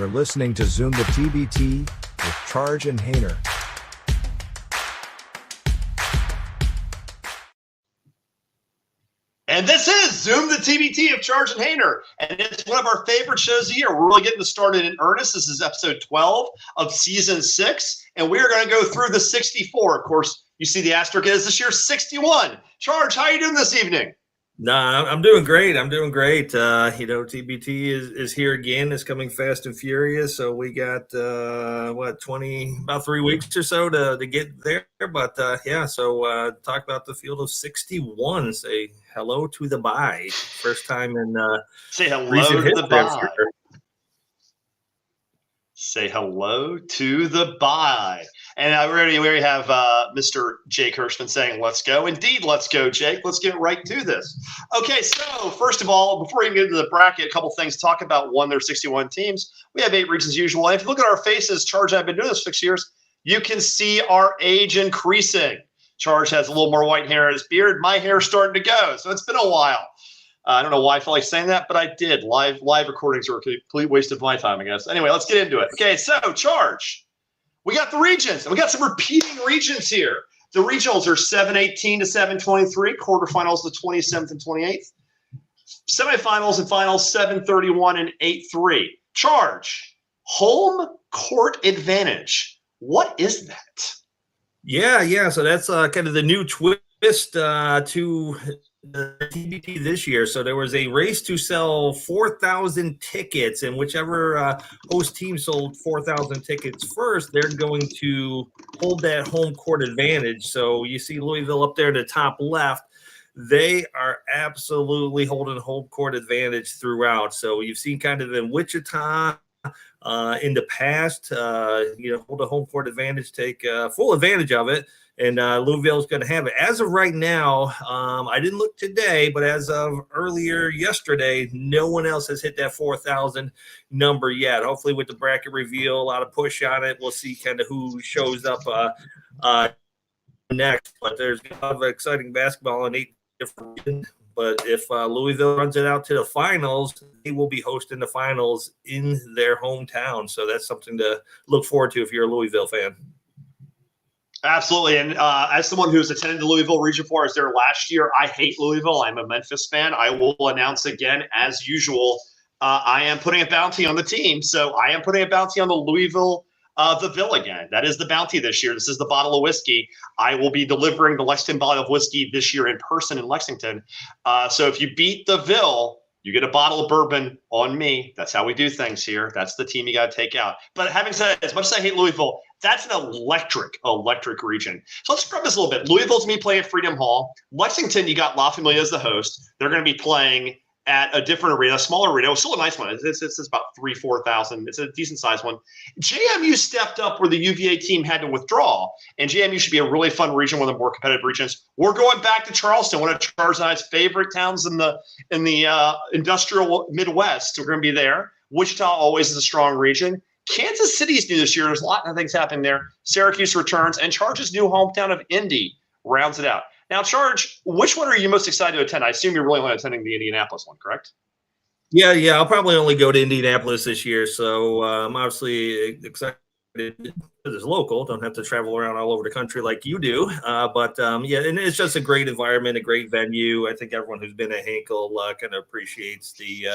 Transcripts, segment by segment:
You're listening to Zoom the TBT with Charge and Hayner. And this is Zoom the TBT of Charge and Hayner. And it's one of our favorite shows of the year. We're really getting started in earnest. This is episode 12 of season 6. And we are going to go through the 64. Of course, you see the asterisk is this year's 61. Charge, how are you doing this evening? Nah, I'm doing great. TBT is here again. It's coming fast and furious. So we got about 3 weeks or so to get there. But talk about the field of 61. Say hello to the bye. First time in say hello recent to the bye. Sure. Say hello to the bye. And we already have Mr. Jake Hirschman saying, let's go. Indeed, let's go, Jake. Let's get right to this. Okay, so first of all, before we get into the bracket, a couple things to talk about. One, there's 61 teams. We have 8 regions as usual. And if you look at our faces, Charge and I have been doing this for 6 years, you can see our age increasing. Charge has a little more white hair in his beard. My hair's starting to go, so it's been a while. I don't know why I felt like saying that, but I did. Live recordings were a complete waste of my time, I guess. Anyway, let's get into it. Okay, so Charge. We got the regions, and we got some repeating regions here. The regionals are 7-18 to 7-23, quarterfinals the 27th and 28th, semifinals and finals 7-31 and 8-3. Charge, home court advantage. What is that? Yeah. So that's kind of the new twist to the TBT this year. So there was a race to sell 4,000 tickets, and whichever host team sold 4,000 tickets first, they're going to hold that home court advantage. So you see Louisville up there in the top left. They are absolutely holding home court advantage throughout. So you've seen kind of in Wichita in the past, hold a home court advantage, take full advantage of it. And Louisville is going to have it. As of right now, I didn't look today, but as of earlier yesterday, no one else has hit that 4,000 number yet. Hopefully with the bracket reveal, a lot of push on it, we'll see kind of who shows up next. But there's a lot of exciting basketball in 8 different regions. But if Louisville runs it out to the finals, they will be hosting the finals in their hometown. So that's something to look forward to if you're a Louisville fan. Absolutely. And as someone who's attended the Louisville region for, I was there last year. I hate Louisville. I'm a Memphis fan. I will announce again, as usual, I am putting a bounty on the team. So I am putting a bounty on the Louisville, the Ville again. That is the bounty this year. This is the bottle of whiskey. I will be delivering the Lexington bottle of whiskey this year in person in Lexington. So if you beat the Ville, you get a bottle of bourbon on me. That's how we do things here. That's the team you got to take out. But having said that, as much as I hate Louisville, that's an electric region. So let's scrub this a little bit. Louisville's going to be playing at Freedom Hall. Lexington, you got La Familia as the host. They're going to be playing at a different arena, a smaller arena. It's still a nice one. It's about 4,000. It's a decent sized one. JMU stepped up where the UVA team had to withdraw, and JMU should be a really fun region, one of the more competitive regions. We're going back to Charleston, one of Charles and I's favorite towns in the industrial Midwest. We're going to be there. Wichita always is a strong region. Kansas City's new this year. There's a lot of things happening there. Syracuse returns, and Charge's new hometown of Indy rounds it out. Now, Charge, which one are you most excited to attend? I assume you're really only attending the Indianapolis one, correct? Yeah. I'll probably only go to Indianapolis this year, so I'm obviously excited. It's local. Don't have to travel around all over the country like you do. And it's just a great environment, a great venue. I think everyone who's been at Hinkle kind of appreciates the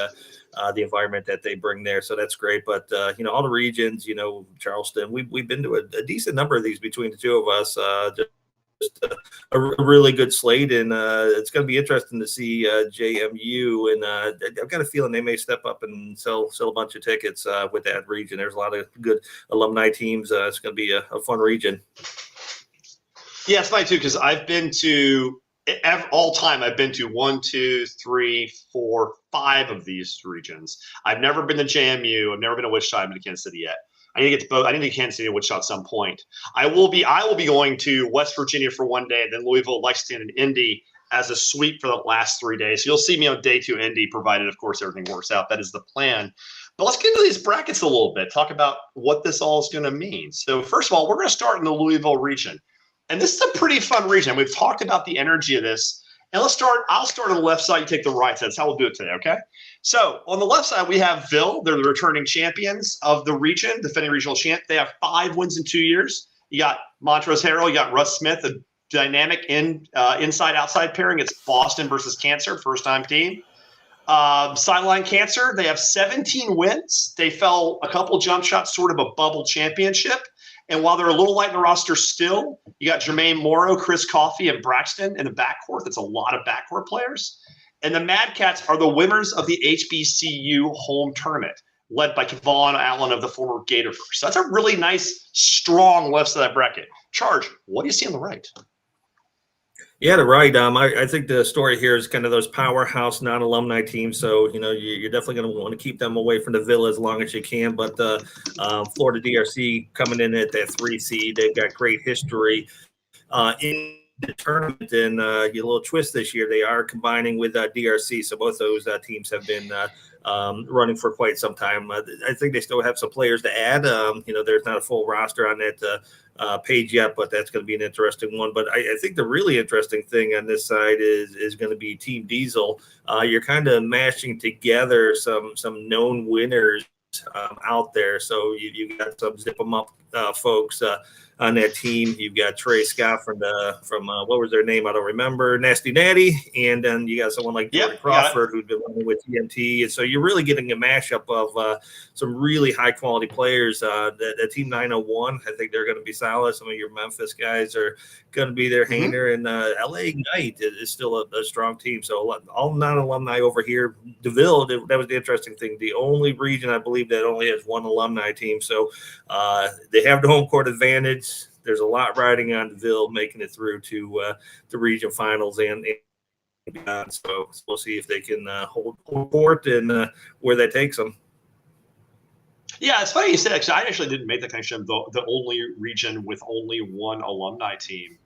environment that they bring there. So that's great. But all the regions, Charleston, we've been to a decent number of these between the two of us. Just a really good slate, and it's going to be interesting to see JMU. And I've got a feeling they may step up and sell a bunch of tickets with that region. There's a lot of good alumni teams. It's going to be a fun region. Yeah, it's funny too, because I've been to all time. I've been to 1, 2, 3, 4, 5 of these regions. I've never been to JMU. I've never been to Wichita. I've been to Kansas City yet. I need to get to both. I need to get Kansas City and Wichita at some point. I will be going to West Virginia for one day, then Louisville, Lexington, and Indy as a sweep for the last 3 days. So you'll see me on day 2 Indy, provided, of course, everything works out. That is the plan. But let's get into these brackets a little bit, talk about what this all is going to mean. So first of all, we're going to start in the Louisville region. And this is a pretty fun region. We've talked about the energy of this. And I'll start on the left side, you take the right side. That's how we'll do it today, okay? So on the left side, we have Ville. They're the returning champions of the region, defending regional champ. They have 5 wins in 2 years. You got Montrose Harrell, you got Russ Smith, a dynamic inside-outside pairing. It's Boston versus Cancer, first-time team. Sideline Cancer, they have 17 wins. They fell a couple jump shots, sort of a bubble championship. And while they're a little light in the roster still, you got Jermaine Morrow, Chris Coffey, and Braxton in the backcourt. That's a lot of backcourt players. And the Mad Cats are the winners of the HBCU home tournament, led by Kevon Allen of the former Gator First. So that's a really nice, strong left side of that bracket. Charge, what do you see on the right? Yeah, right. I think the story here is kind of those powerhouse non-alumni teams. So, you're definitely going to want to keep them away from the Villa as long as you can. But Florida DRC coming in at that 3 seed, they've got great history in the tournament. And your little twist this year, they are combining with DRC. So both those teams have been running for quite some time. I think they still have some players to add. There's not a full roster on that page yet, but that's going to be an interesting one. But I think the really interesting thing on this side is going to be Team Diesel. You're kind of mashing together some known winners out there. So you got some zip them up folks on that team. You've got Trey Scott from what was their name? I don't remember. Nasty Natty, and then you got someone like Jordan Crawford who's been running with TNT, and so you're really getting a mashup of some really high quality players. That team 901, I think they're going to be solid. Some of your Memphis guys are going to be there. Hayner and LA Ignite is still a strong team. So all non-alumni over here. DeVille, that was the interesting thing. The only region I believe that only has one alumni team. So they have the home court advantage. There's a lot riding on DeVille making it through to the region finals and beyond. So we'll see if they can hold court and where that takes them. Yeah, it's funny you said that. I actually didn't make the connection of the only region with only one alumni team.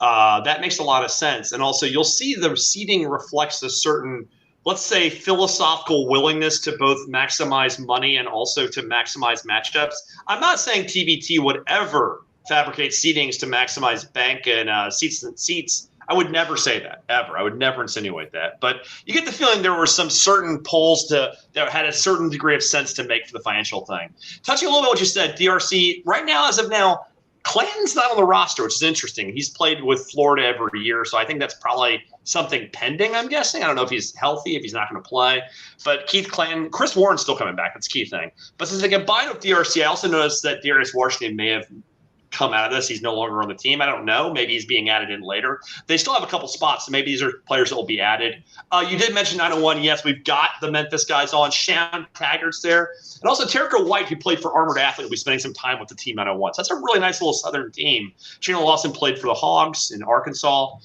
That makes a lot of sense. And also you'll see the seeding reflects a certain, let's say, philosophical willingnness to both maximize money and also to maximize matchups. I'm not saying TBT would ever fabricate seedings to maximize bank and seats. I would never say that, ever. I would never insinuate that. But you get the feeling there were some certain polls that had a certain degree of sense to make for the financial thing. Touching a little bit what you said, DRC, right now, as of now, Clanton's not on the roster, which is interesting. He's played with Florida every year, so I think that's probably something pending, I'm guessing. I don't know if he's healthy, if he's not going to play. But Keith Clanton, Chris Warren's still coming back. That's the key thing. But since they combined with DRC, I also noticed that Darius Washington may have come out of this. He's no longer on the team. I don't know. Maybe he's being added in later. They still have a couple spots, so maybe these are players that will be added. You did mention 901. Yes, we've got the Memphis guys on. Shan Taggart's there. And also Terrico White, who played for Armored Athlete, will be spending some time with the team 901. So that's a really nice little Southern team. Chandler Lawson played for the Hogs in Arkansas.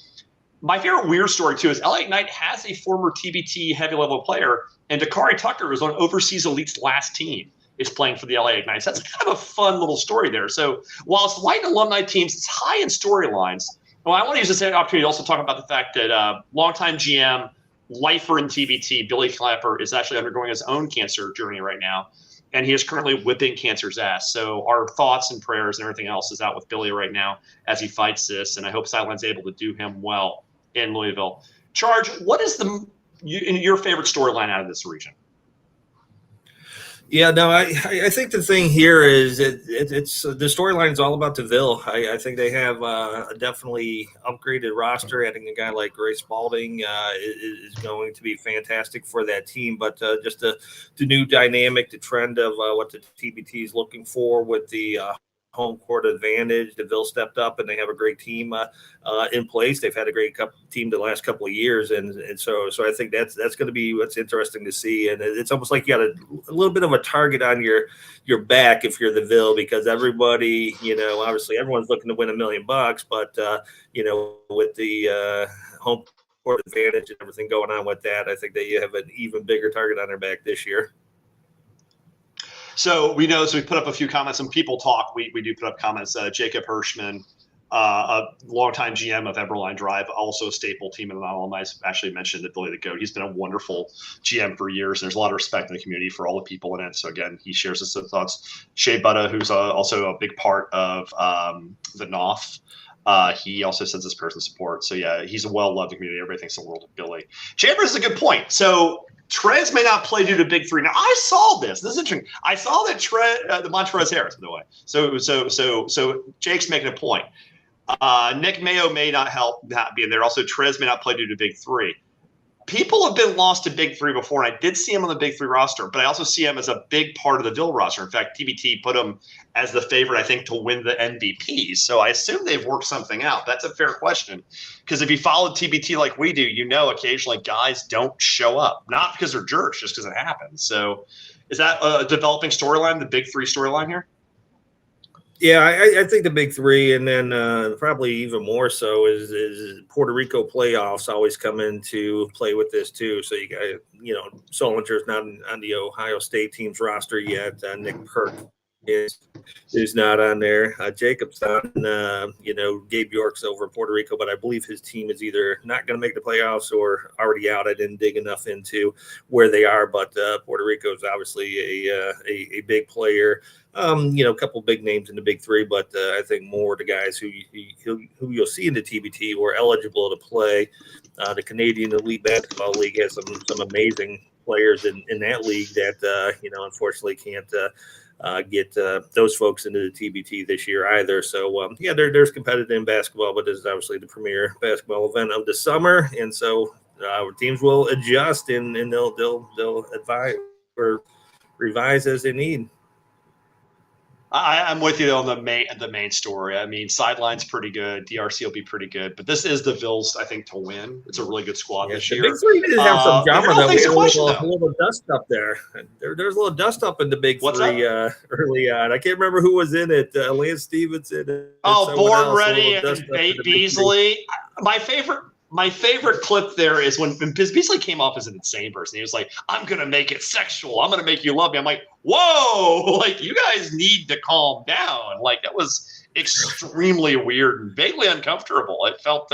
My favorite weird story, too, is LA Ignite has a former TBT heavy-level player, and Dakari Tucker was on Overseas Elite's last team. Is playing for the LA Ignite. So that's kind of a fun little story there. So while it's light in alumni teams, it's high in storylines. Well, I want to use this opportunity to also talk about the fact that longtime GM, lifer in TBT, Billy Clapper, is actually undergoing his own cancer journey right now. And he is currently whipping cancer's ass. So our thoughts and prayers and everything else is out with Billy right now as he fights this. And I hope Sideline's able to do him well in Louisville. Charge, what is your favorite storyline out of this region? Yeah, no, I think the thing here is it's the storyline is all about DeVille. I think they have a definitely upgraded roster. Adding a guy like Grace Spalding is going to be fantastic for that team. But just the new dynamic, the trend of what the TBT is looking for with the home court advantage. DeVille stepped up, and they have a great team in place. They've had a great team the last couple of years, and so I think that's going to be what's interesting to see. And it's almost like you got a little bit of a target on your back if you're DeVille, because everybody, obviously everyone's looking to win $1 million, but with the home court advantage and everything going on with that, I think that you have an even bigger target on their back this year. So we know, so we put up a few comments. Some people talk. We do put up comments. Jacob Hirschman, a longtime GM of Eberline Drive, also a staple team in the non-alumni, actually mentioned that Billy the Goat. He's been a wonderful GM for years. There's a lot of respect in the community for all the people in it. So again, he shares his thoughts. Shea Butta, who's also a big part of the NOF. He also sends his personal support. So yeah, he's a well-loved community. Everybody thinks the world of Billy. Chambers is a good point. So Trez may not play due to big three. Now I saw this. This is interesting. I saw that the Montrezl Harris, by the way. So Jake's making a point. Nick Mayo may not help not being there. Also, Trez may not play due to big three. People have been lost to big three before, and I did see him on the big three roster, but I also see him as a big part of the Ville roster. In fact, TBT put him as the favorite, I think, to win the MVP. So I assume they've worked something out. That's a fair question, because if you followed TBT like we do, you know occasionally guys don't show up, not because they're jerks, just because it happens. So is that a developing storyline, the big three storyline here? Yeah, I think the big three, and then probably even more so is Puerto Rico playoffs always come into play with this too. So you got, Solinger's not on the Ohio State team's roster yet. Nick Perk is not on there. Jacob's on. Gabe York's over in Puerto Rico, but I believe his team is either not going to make the playoffs or already out. I didn't dig enough into where they are, but Puerto Rico is obviously a big player. A couple big names in the big three, but I think more the guys who you'll see in the TBT were eligible to play. The Canadian Elite Basketball League has some amazing players in that league that unfortunately can't get those folks into the TBT this year either. So there's competitive in basketball, but this is obviously the premier basketball event of the summer, and so teams will adjust and they'll advise or revise as they need. I'm with you on the main story. I mean, sideline's pretty good. DRC will be pretty good, but this is the Vills, I think, to win. It's a really good squad this year. Big three did have some drama though. We had a little dust up there. There's a little dust up in the big three early on. I can't remember who was in it. Lance Stevenson. Born Ready and Beasley. My favorite clip there is when Beasley came off as an insane person. He was like, I'm going to make it sexual. I'm going to make you love me. I'm like, whoa, like you guys need to calm down. Like that was extremely weird and vaguely uncomfortable. It felt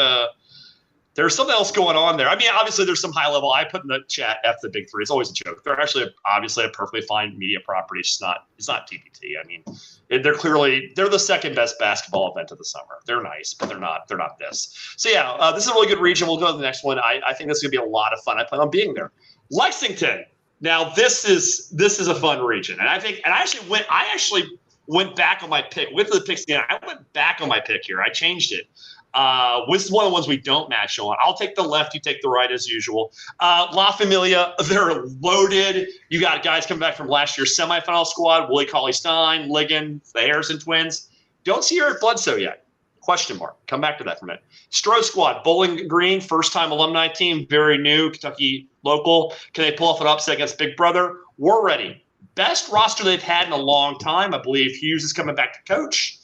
there's something else going on there. I mean, obviously there's some high level. I put in the chat F the big three. It's always a joke. They're actually obviously a perfectly fine media property. It's not TBT. I mean, they're the second best basketball event of the summer. They're nice, but they're not this. So yeah, this is a really good region. We'll go to the next one. I think this is gonna be a lot of fun. I plan on being there. Lexington. Now this is a fun region, and I actually went back on my pick with the picks again. I went back on my pick here. I changed it. This is one of the ones we don't match on. I'll take the left, you take the right as usual. La Familia, they're loaded. You got guys coming back from last year's semifinal squad, Willie Cauley-Stein, Ligon, the Harrison twins. Don't see Eric Bledsoe yet. Question mark. Come back to that for a minute. Stroh squad, Bowling Green, first-time alumni team, very new, Kentucky local. Can they pull off an upset against Big Brother? We're ready. Best roster they've had in a long time. I believe Hughes is coming back to coach.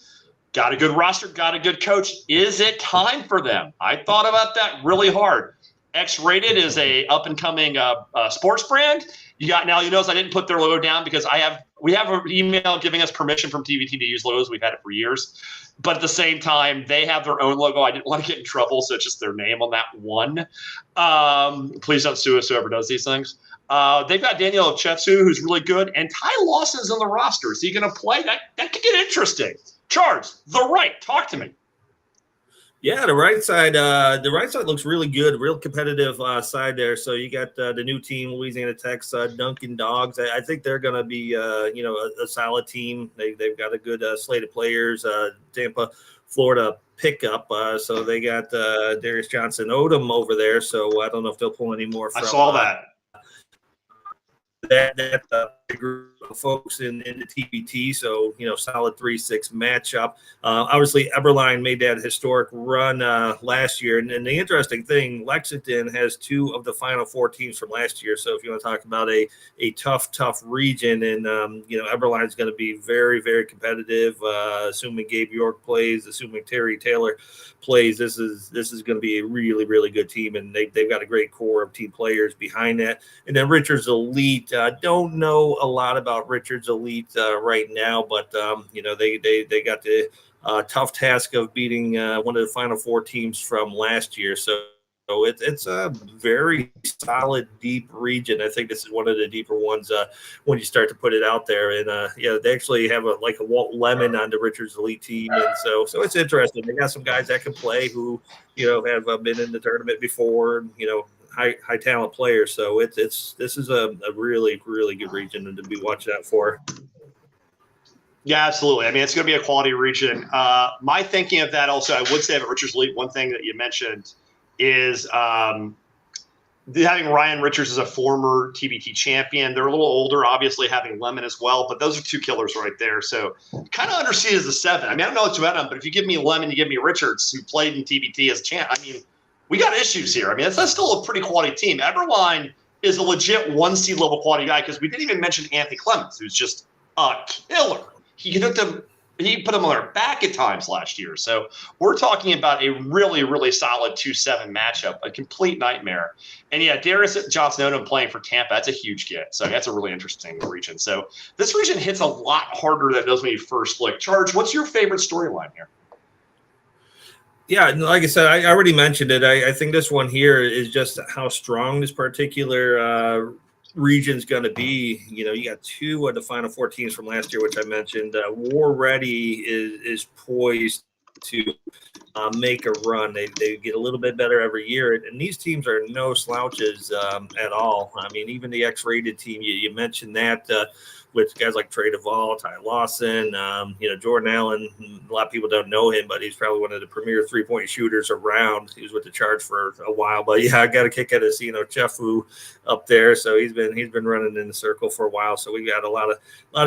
Got a good roster, got a good coach. Is it time for them? I thought about that really hard. X-Rated is a up-and-coming sports brand. You notice I didn't put their logo down because we have an email giving us permission from TBT to use logos. We've had it for years. But at the same time, they have their own logo. I didn't want to get in trouble, so it's just their name on that one. Please don't sue us, whoever does these things. They've got Daniel Ochefsu, who's really good, and Ty Lawson's on the roster. Is he going to play? That could get interesting. Charles, the right. Talk to me. Yeah, the right side looks really good, real competitive side there. So you got the new team, Louisiana Tech's Dunkin' Dogs. I think they're going to be, a solid team. They've got a good slate of players. Tampa, Florida pickup. So they got Darius Johnson Odom over there. So I don't know if they'll pull any more. I saw that. That group of folks in the TBT, so solid 3-6 matchup. Obviously, Eberline made that historic run last year, and the interesting thing, Lexington has 2 of the Final Four teams from last year. So if you want to talk about a tough region, and Eberline is going to be very, very competitive. Assuming Gabe York plays, assuming Terry Taylor plays, this is going to be a really, really good team, and they've got a great core of team players behind that. And then Richards Elite. Don't know a lot about Richards Elite right now, but they got the tough task of beating one of the Final Four teams from last year. So So it's a very solid, deep region. I think this is one of the deeper ones when you start to put it out there. And they actually have a Walt Lemon on the Richards Elite team, and so it's interesting. They got some guys that can play who have been in the tournament before. High talent players. So this is a really, really good region to be watching out for. Yeah, absolutely. I mean, it's going to be a quality region. My thinking of that also, I would say at Richards Elite, one thing that you mentioned is having Ryan Richards as a former TBT champion. They're a little older, obviously having Lemon as well, but those are two killers right there. So kind of underseen as a 7. I mean, I don't know what to bet on, but if you give me Lemon, you give me Richards, who played in TBT as champ, I mean, we got issues here. I mean, that's still a pretty quality team. Eberline is a legit 1C level quality guy because we didn't even mention Anthony Clemens, who's just a killer. He put them on their back at times last year. So we're talking about a really, really solid 2-7 matchup, a complete nightmare. And yeah, Darius Johnson-Odom playing for Tampa, that's a huge get. So that's a really interesting region. So this region hits a lot harder than it does when you first look. Charge, what's your favorite storyline here? Yeah, like I said, I already mentioned it. I think this one here is just how strong this particular region's going to be. You got 2 of the Final Four teams from last year, which I mentioned. War Ready is poised to make a run. They get a little bit better every year, and these teams are no slouches at all. I mean, even the X-rated team, you mentioned that with guys like Trey Duvall, Ty Lawson, Jordan Allen. A lot of people don't know him, but he's probably one of the premier 3-point shooters around. He was with the Charge for a while, but yeah, I got a kick out of seeing Chefu up there. So he's been running in the circle for a while. So we got a lot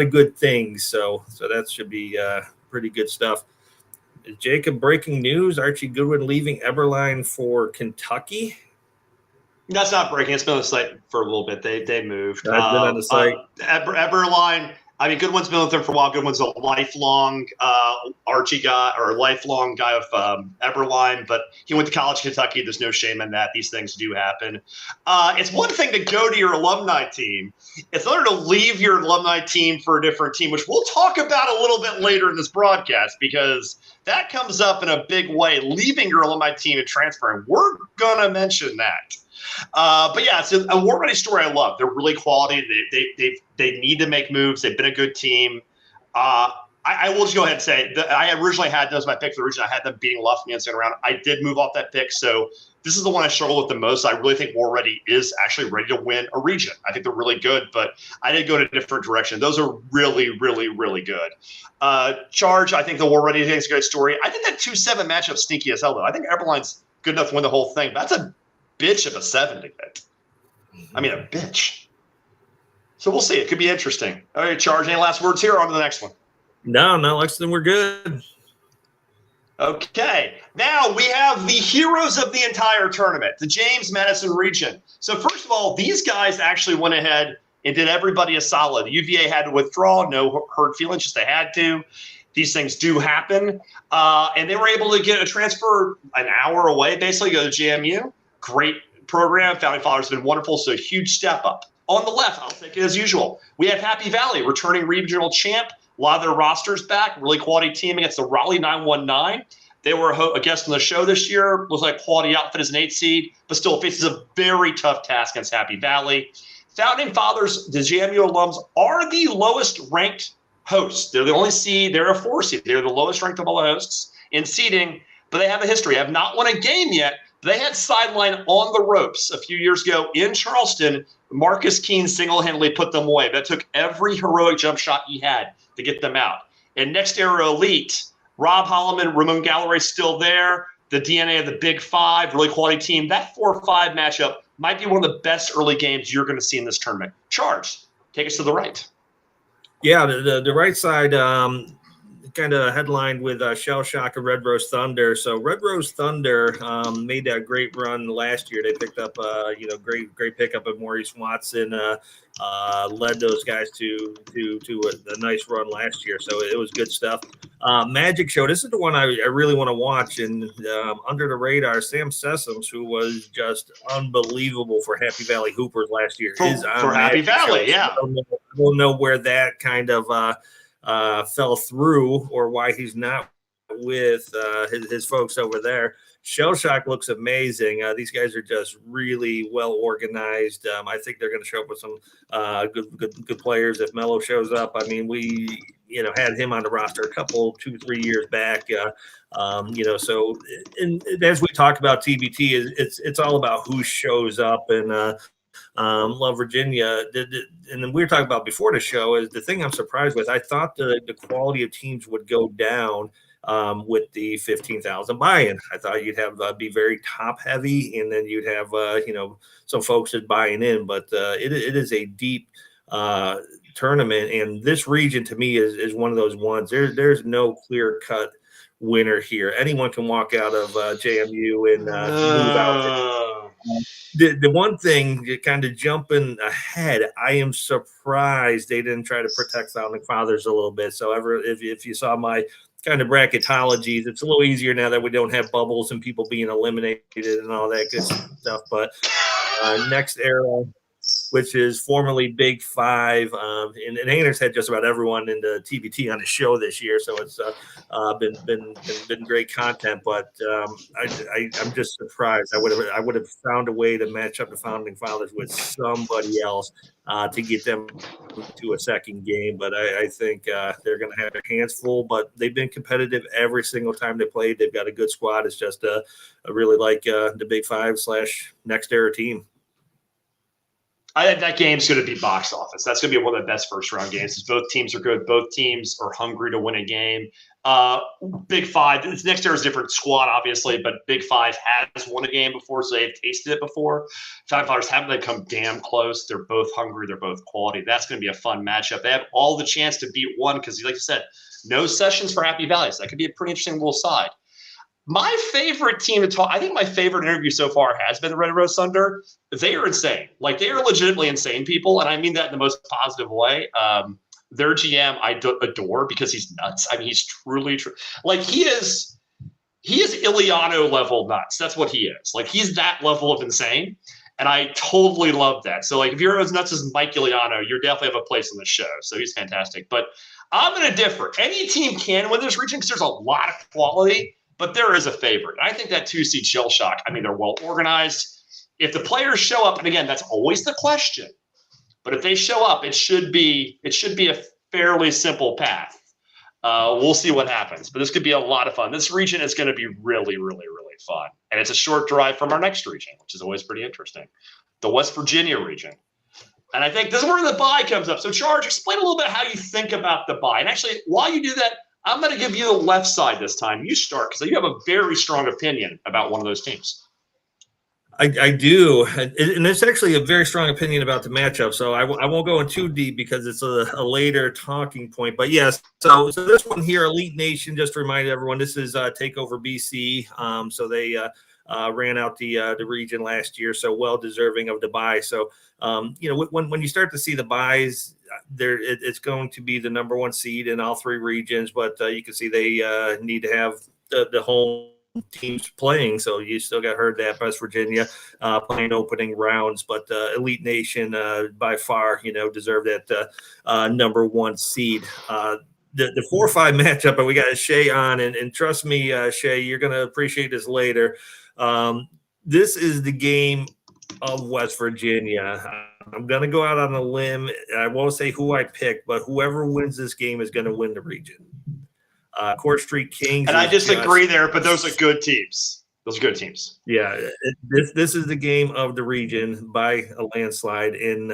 of good things. So that should be pretty good stuff. Jacob, breaking news: Archie Goodwin leaving Eberline for Kentucky. That's not breaking. It's been on the site for a little bit. They moved. I've been on the site. Eberline. I mean, Goodwin's been with them for a while. Goodwin's a lifelong Archie guy or a lifelong guy of Eberline, but he went to college in Kentucky. There's no shame in that. These things do happen. It's one thing to go to your alumni team. It's another to leave your alumni team for a different team, which we'll talk about a little bit later in this broadcast because that comes up in a big way, leaving your alumni team and transferring. We're going to mention that. But yeah, it's a War Ready story I love. They're really quality. They need to make moves. They've been a good team. I will just go ahead and say that I originally had those my pick for the region. I had them beating Lufkin in the second round. I did move off that pick, so this is the one I struggle with the most. I really think War Ready is actually ready to win a region. I think they're really good, but I did go in a different direction. Those are really, really, really good. Charge, I think the War Ready thing is a great story. I think that 2-7 matchup sneaky as hell, though. I think Eberline's good enough to win the whole thing. But that's a bitch of a 7 to get. I mean, a bitch. So we'll see. It could be interesting. All right, Charge, any last words here? On to the next one. No, Lexington, we're good. Okay. Now we have the heroes of the entire tournament, the James Madison region. So first of all, these guys actually went ahead and did everybody a solid. UVA had to withdraw. No hurt feelings, just they had to. These things do happen. And they were able to get a transfer an hour away, basically, go to JMU. Great program. Founding Fathers have been wonderful, so a huge step up. On the left, I'll take it as usual. We have Happy Valley, returning regional champ. A lot of their rosters back. Really quality team against the Raleigh 919. They were a guest on the show this year. Looks like quality outfit as an 8 seed, but still faces a very tough task against Happy Valley. Founding Fathers, the JMU alums, are the lowest ranked hosts. They're the only seed. They're a 4 seed. They're the lowest ranked of all the hosts in seeding, but they have a history. Have not won a game yet. They had sideline on the ropes a few years ago in Charleston. Marcus Keene single-handedly put them away. That took every heroic jump shot he had to get them out. And next era elite, Rob Holloman, Ramon Gallery still there. The DNA of the Big Five, really quality team. That 4-5 matchup might be one of the best early games you're going to see in this tournament. Charge, take us to the right. Yeah, the right side kind of headlined with Shell Shock and Red Rose Thunder. So Red Rose Thunder made that great run last year. They picked up great pickup of Maurice Watson, led those guys to a nice run last year. So it was good stuff. Magic Show. This is the one I really want to watch. And under the radar, Sam Sessoms, who was just unbelievable for Happy Valley Hoopers last year, is on for Happy Magic Valley. Show. Yeah, we'll know where that kind of fell through or why he's not with his folks over there. Shell Shock looks amazing. These guys are just really well organized. I think they're going to show up with some good players if Melo shows up. I mean, we had him on the roster a couple 2-3 years back. So and as we talk about TBT, it's all about who shows up and. Love Virginia. And then we were talking about before the show is the thing I'm surprised with. I thought the quality of teams would go down with the 15,000 buy-in. I thought you'd have be very top heavy, and then you'd have some folks that buying in. But it is a deep tournament, and this region to me is one of those ones. There's no clear cut winner here. Anyone can walk out of JMU and move out. The one thing, kind of jumping ahead, I am surprised they didn't try to protect founding fathers a little bit. So if you saw my kind of bracketologies, it's a little easier now that we don't have bubbles and people being eliminated and all that good stuff. But next era, which is formerly Big Five, and Anders had just about everyone in the TBT on the show this year, so it's been great content. But I'm just surprised. I would have found a way to match up the founding fathers with somebody else to get them to a second game. But I think they're going to have their hands full. But they've been competitive every single time they played. They've got a good squad. It's just I really like the Big Five / next era team. I think that game's going to be box office. That's going to be one of the best first round games. Both teams are good. Both teams are hungry to win a game. Big Five, this next era is a different squad, obviously, but Big Five has won a game before, so they've tasted it before. Founding Fathers haven't come damn close. They're both hungry. They're both quality. That's going to be a fun matchup. They have all the chance to beat one because, like you said, no sessions for Happy Valley. So that could be a pretty interesting little side. My favorite team to talk, I think my favorite interview so far has been the Red Rose Thunder. They are insane. Like, they are legitimately insane people, and I mean that in the most positive way. Their GM I adore because he's nuts. I mean, he's truly like he is Iliano level nuts. That's what he is. Like, he's that level of insane, and I totally love that. So, like, if you're as nuts as Mike Iliano, you definitely have a place on the show. So he's fantastic. But I'm going to differ. Any team can win this region because there's a lot of quality. But there is a favorite. I think that 2-seed Shell Shock, I mean, they're well organized. If the players show up, and again, that's always the question, but if they show up, it should be a fairly simple path. We'll see what happens, but this could be a lot of fun. This region is going to be really, really, really fun. And it's a short drive from our next region, which is always pretty interesting, the West Virginia region. And I think this is where the bye comes up. So, Charge, explain a little bit how you think about the bye. And actually, while you do that, I'm going to give you the left side this time. You start because you have a very strong opinion about one of those teams. I do, and it's actually a very strong opinion about the matchup. So I won't go in too deep because it's a later talking point. But yes, so this one here, Elite Nation. Just to remind everyone, this is Takeover BC. So they ran out the region last year, so well deserving of the bye. So when you start to see the buys. It's going to be the number one seed in all three regions, but you can see they need to have the home teams playing. So you still got heard that West Virginia playing opening rounds, but Elite Nation by far, deserve that number one seed. The 4-5 matchup, and we got Shay on, and trust me, Shay, you're going to appreciate this later. This is the game of West Virginia. I'm going to go out on a limb. I won't say who I picked, but whoever wins this game is going to win the region. Court Street Kings. And I disagree there, but those are good teams. Those are good teams. Yeah, this is the game of the region by a landslide, and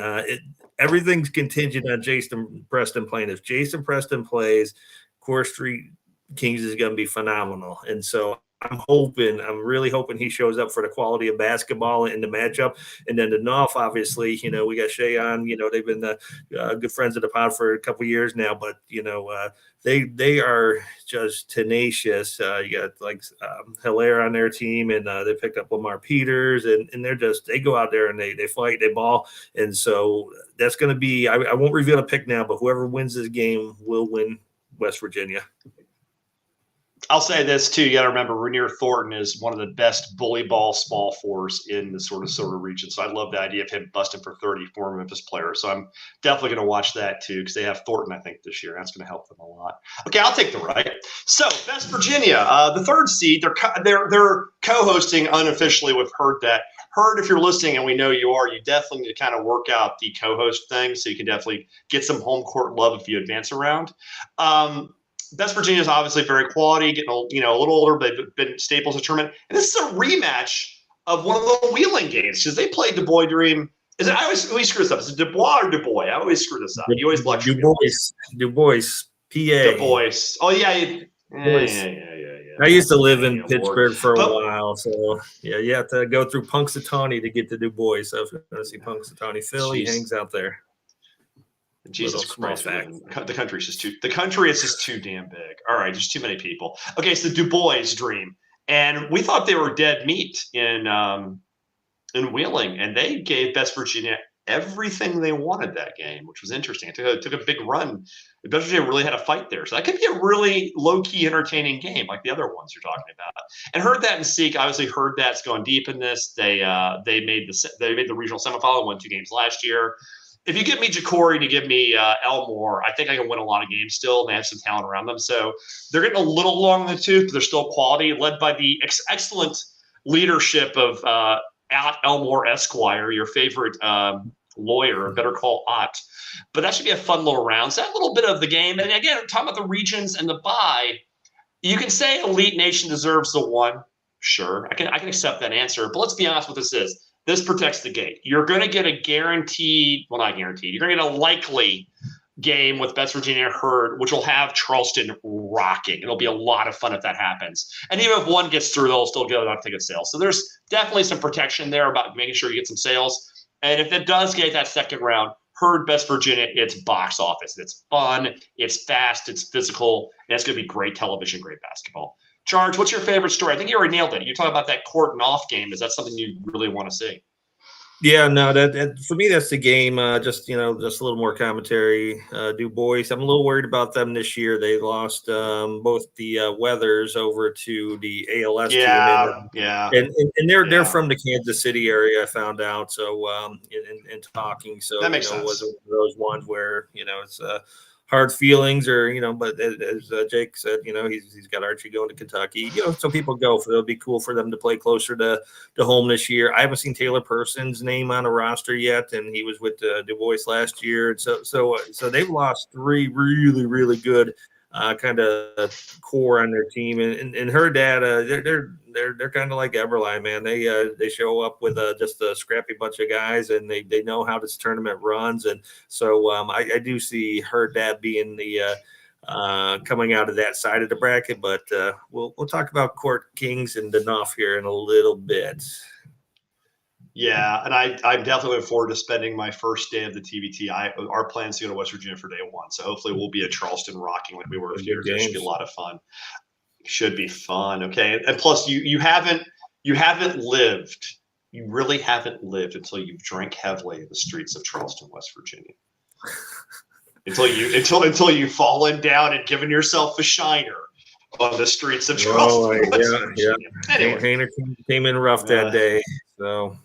everything's contingent on Jason Preston playing. If Jason Preston plays, Court Street Kings is going to be phenomenal. And so I'm really hoping he shows up for the quality of basketball in the matchup. And then the North, obviously, we got Shay on, they've been good friends of the pod for a couple of years now, but, they are just tenacious. You got Hilaire on their team, and they picked up Lamar Peters, and they go out there and they fight, they ball. And so that's going to be, I won't reveal a pick now, but whoever wins this game will win West Virginia. I'll say this too. You got to remember, Rainier Thornton is one of the best bully ball small fours in the sort of region. So I love the idea of him busting for 30, former Memphis player. So I'm definitely going to watch that too, because they have Thornton, I think, this year. That's going to help them a lot. Okay, I'll take the right. So West Virginia, the third seed. They're co-hosting unofficially with Heard That. Heard, if you're listening, and we know you are, you definitely need to kind of work out the co-host thing, so you can definitely get some home court love if you advance around. West Virginia is obviously very quality, getting a little older, but they've been staples of the tournament. And this is a rematch of one of the Wheeling games, because they played Du Bois Dream. I always screw this up. Is it Du Bois or Du Bois? I always screw this up. You always lecture me. Du Bois, PA. Du Bois. Oh yeah. I used to live in Pittsburgh for a while, so yeah, you have to go through Punxsutawney to get to Du Bois. So if you want to see Punxsutawney Phil, he hangs out there. Jesus Christ, the country is just too damn big. All right, there's too many people. Okay, so Du Bois Dream, and we thought they were dead meat in Wheeling, and they gave West Virginia everything they wanted that game, which was interesting. It took a big run. West Virginia really had a fight there, so that could be a really low-key, entertaining game like the other ones you're talking about. And Heard That and Seek, obviously Heard That's going deep in this. They made the regional semifinal, won 2 games last year. If you give me Ja'Cory and you give me Elmore, I think I can win a lot of games still. They have some talent around them. So they're getting a little long in the tooth, but they're still quality, led by the excellent leadership of At Elmore Esquire, your favorite lawyer, Better Call Ott. But that should be a fun little round. So that little bit of the game. And again, talking about the regions and the bye, you can say Elite Nation deserves the one. Sure, I can accept that answer. But let's be honest what this is. This protects the gate. You're going to get a guaranteed, well, not guaranteed, you're going to get a likely game with West Virginia Heard, which will have Charleston rocking. It'll be a lot of fun if that happens. And even if one gets through, they'll still get on ticket sales. So there's definitely some protection there about making sure you get some sales. And if it does get that second round, Heard West Virginia, it's box office. It's fun, it's fast, it's physical, and it's going to be great television, great basketball. Charge, what's your favorite story? I think you already nailed it. You talk about that court and off game. Is that something you really want to see? Yeah, no, that for me, that's the game. Just a little more commentary. Du Bois, I'm a little worried about them this year. They lost both the Weathers over to the ALS team. And they're from the Kansas City area, I found out. So in talking, so that makes sense. Was one of those ones where it's hard feelings, or but as Jake said, he's got Archie going to Kentucky. So people go. It'll be cool for them to play closer to home this year. I haven't seen Taylor Person's name on a roster yet, and he was with Du Bois last year. And so they've lost 3 really, really good kind of core on their team. And her dad, they're kind of like Everline, man. They show up with just a scrappy bunch of guys, and they know how this tournament runs. And so I do see her dad being the coming out of that side of the bracket. But we'll talk about Court Kings and Danoff here in a little bit. Yeah, and I'm definitely looking forward to spending my first day of the TBT. Our plan is to go to West Virginia for day 1, so hopefully we'll be at Charleston rocking like we were a few years ago. It should be a lot of fun. Should be fun, okay? And plus, you haven't lived. You really haven't lived until you've drank heavily in the streets of Charleston, West Virginia. until you've fallen down and given yourself a shiner on the streets of Charleston, West Virginia. Anyway, Hainer came in rough that day, so.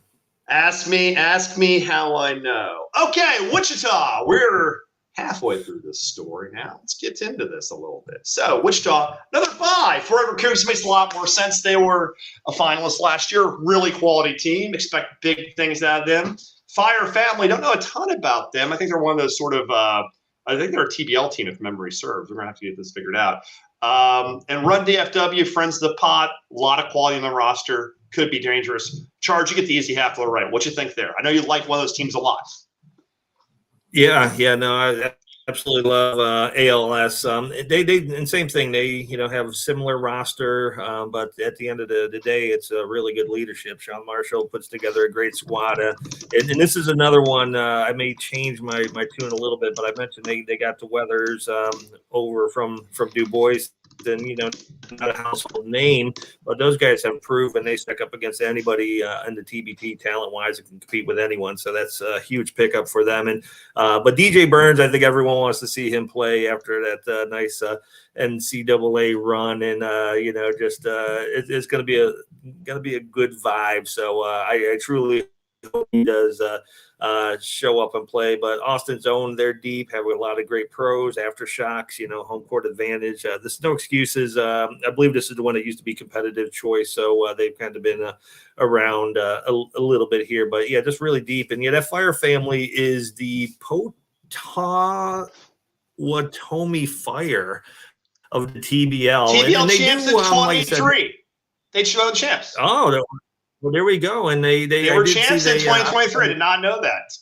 Ask me how I know. Okay, Wichita. We're halfway through this story now. Let's get into this a little bit. So, Wichita, another bye. Forever Cougs makes a lot more sense. They were a finalist last year. Really quality team. Expect big things out of them. Fire Family, don't know a ton about them. I think they're one of those sort of, I think they're a TBL team if memory serves. We're going to have to get this figured out. And Run DFW, Friends of the Pot, a lot of quality on the roster. Could be dangerous. Charge, you get the easy half of the right. What you think there? I know you like one of those teams a lot. Yeah, no, I absolutely love ALS. They and same thing. They have a similar roster, but at the end of the day, it's a really good leadership. Sean Marshall puts together a great squad, and this is another one. I may change my tune a little bit, but I mentioned they got the Weathers over from Du Bois and not a household name, but those guys have proven they stack up against anybody in the TBT talent-wise and can compete with anyone. So that's a huge pickup for them. And but DJ Burns, I think everyone wants to see him play after that nice NCAA run, and it's going to be a good vibe. So I truly hope he does show up and play. But Austin's own, they're deep, have a lot of great pros, aftershocks, home court advantage. There's no excuses. I believe this is the one that used to be competitive choice, so they've kind of been around a little bit here. But yeah, just really deep. And yeah, that Fire family is the Potawatomi Fire of the TBL. TBL and they champs do, in 23. Like they showed champs. Oh, well, there we go. And they were champs in 2023. I did not know that.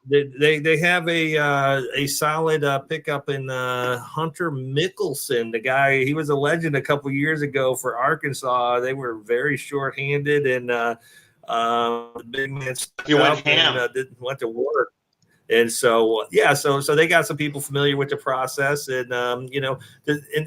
They have a solid pickup in Hunter Mickelson, the guy. He was a legend a couple years ago for Arkansas. They were very short-handed, and the big man he went ham. Didn't want to work. And so, yeah, so they got some people familiar with the process, and and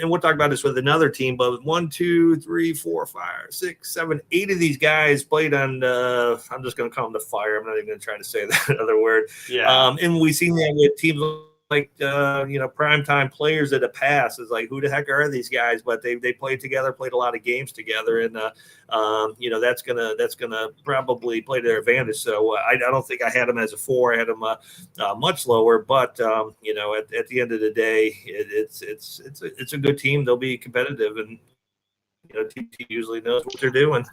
we'll talk about this with another team. But 1, 2, 3, 4, 5, 6, 7, 8 of these guys played on. I'm just going to call them the Fire. I'm not even going to try to say that other word. Yeah. And we've seen that with teams like primetime players in the past. Is like, who the heck are these guys? But they played together, played a lot of games together, and that's gonna probably play to their advantage. So I don't think I had them as a 4. I had them much lower, but at the end of the day, it's a good team. They'll be competitive, and TBT usually knows what they're doing.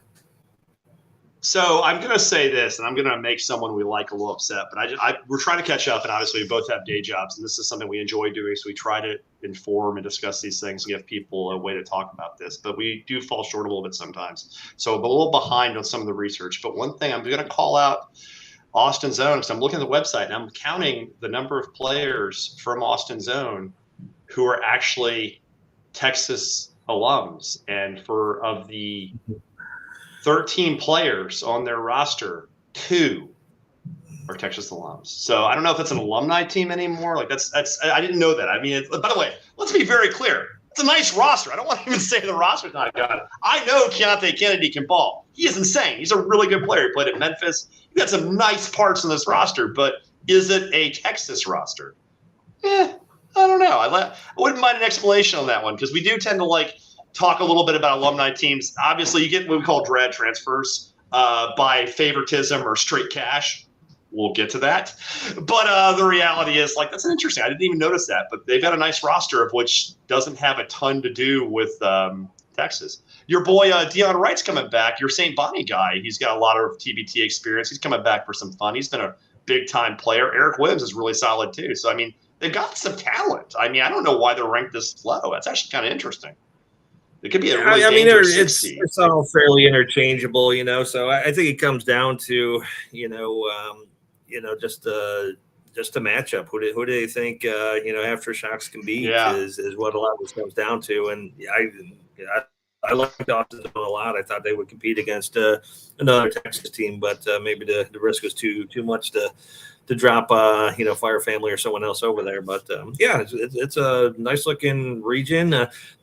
So I'm going to say this, and I'm going to make someone we like a little upset, but we're trying to catch up, and obviously we both have day jobs, and this is something we enjoy doing, so we try to inform and discuss these things and give people a way to talk about this, but we do fall short a little bit sometimes. So I'm a little behind on some of the research, but one thing I'm going to call out Austin's Own, because I'm looking at the website, and I'm counting the number of players from Austin's Own who are actually Texas alums, and of the 13 players on their roster, 2 are Texas alums. So I don't know if it's an alumni team anymore. Like that's I didn't know that. I mean, by the way, let's be very clear. It's a nice roster. I don't want to even say the roster's not good. I know Keontae Kennedy can ball. He is insane. He's a really good player. He played at Memphis. He got some nice parts in this roster, but is it a Texas roster? I don't know. I wouldn't mind an explanation on that one, because we do tend to talk a little bit about alumni teams. Obviously, you get what we call grad transfers by favoritism or straight cash. We'll get to that. But the reality is, that's interesting. I didn't even notice that. But they've got a nice roster of which doesn't have a ton to do with Texas. Your boy Deion Wright's coming back. Your St. Bonnie guy. He's got a lot of TBT experience. He's coming back for some fun. He's been a big-time player. Eric Williams is really solid, too. So, I mean, they've got some talent. I mean, I don't know why they're ranked this low. That's actually kind of interesting. It could be a really dangerous it's all fairly interchangeable, So I think it comes down to, just a matchup. Who do they think aftershocks can beat is what a lot of this comes down to. And I like Austin a lot. I thought they would compete against another Texas team, but maybe the risk was too much to drop Fire family or someone else over there. But it's a nice looking region.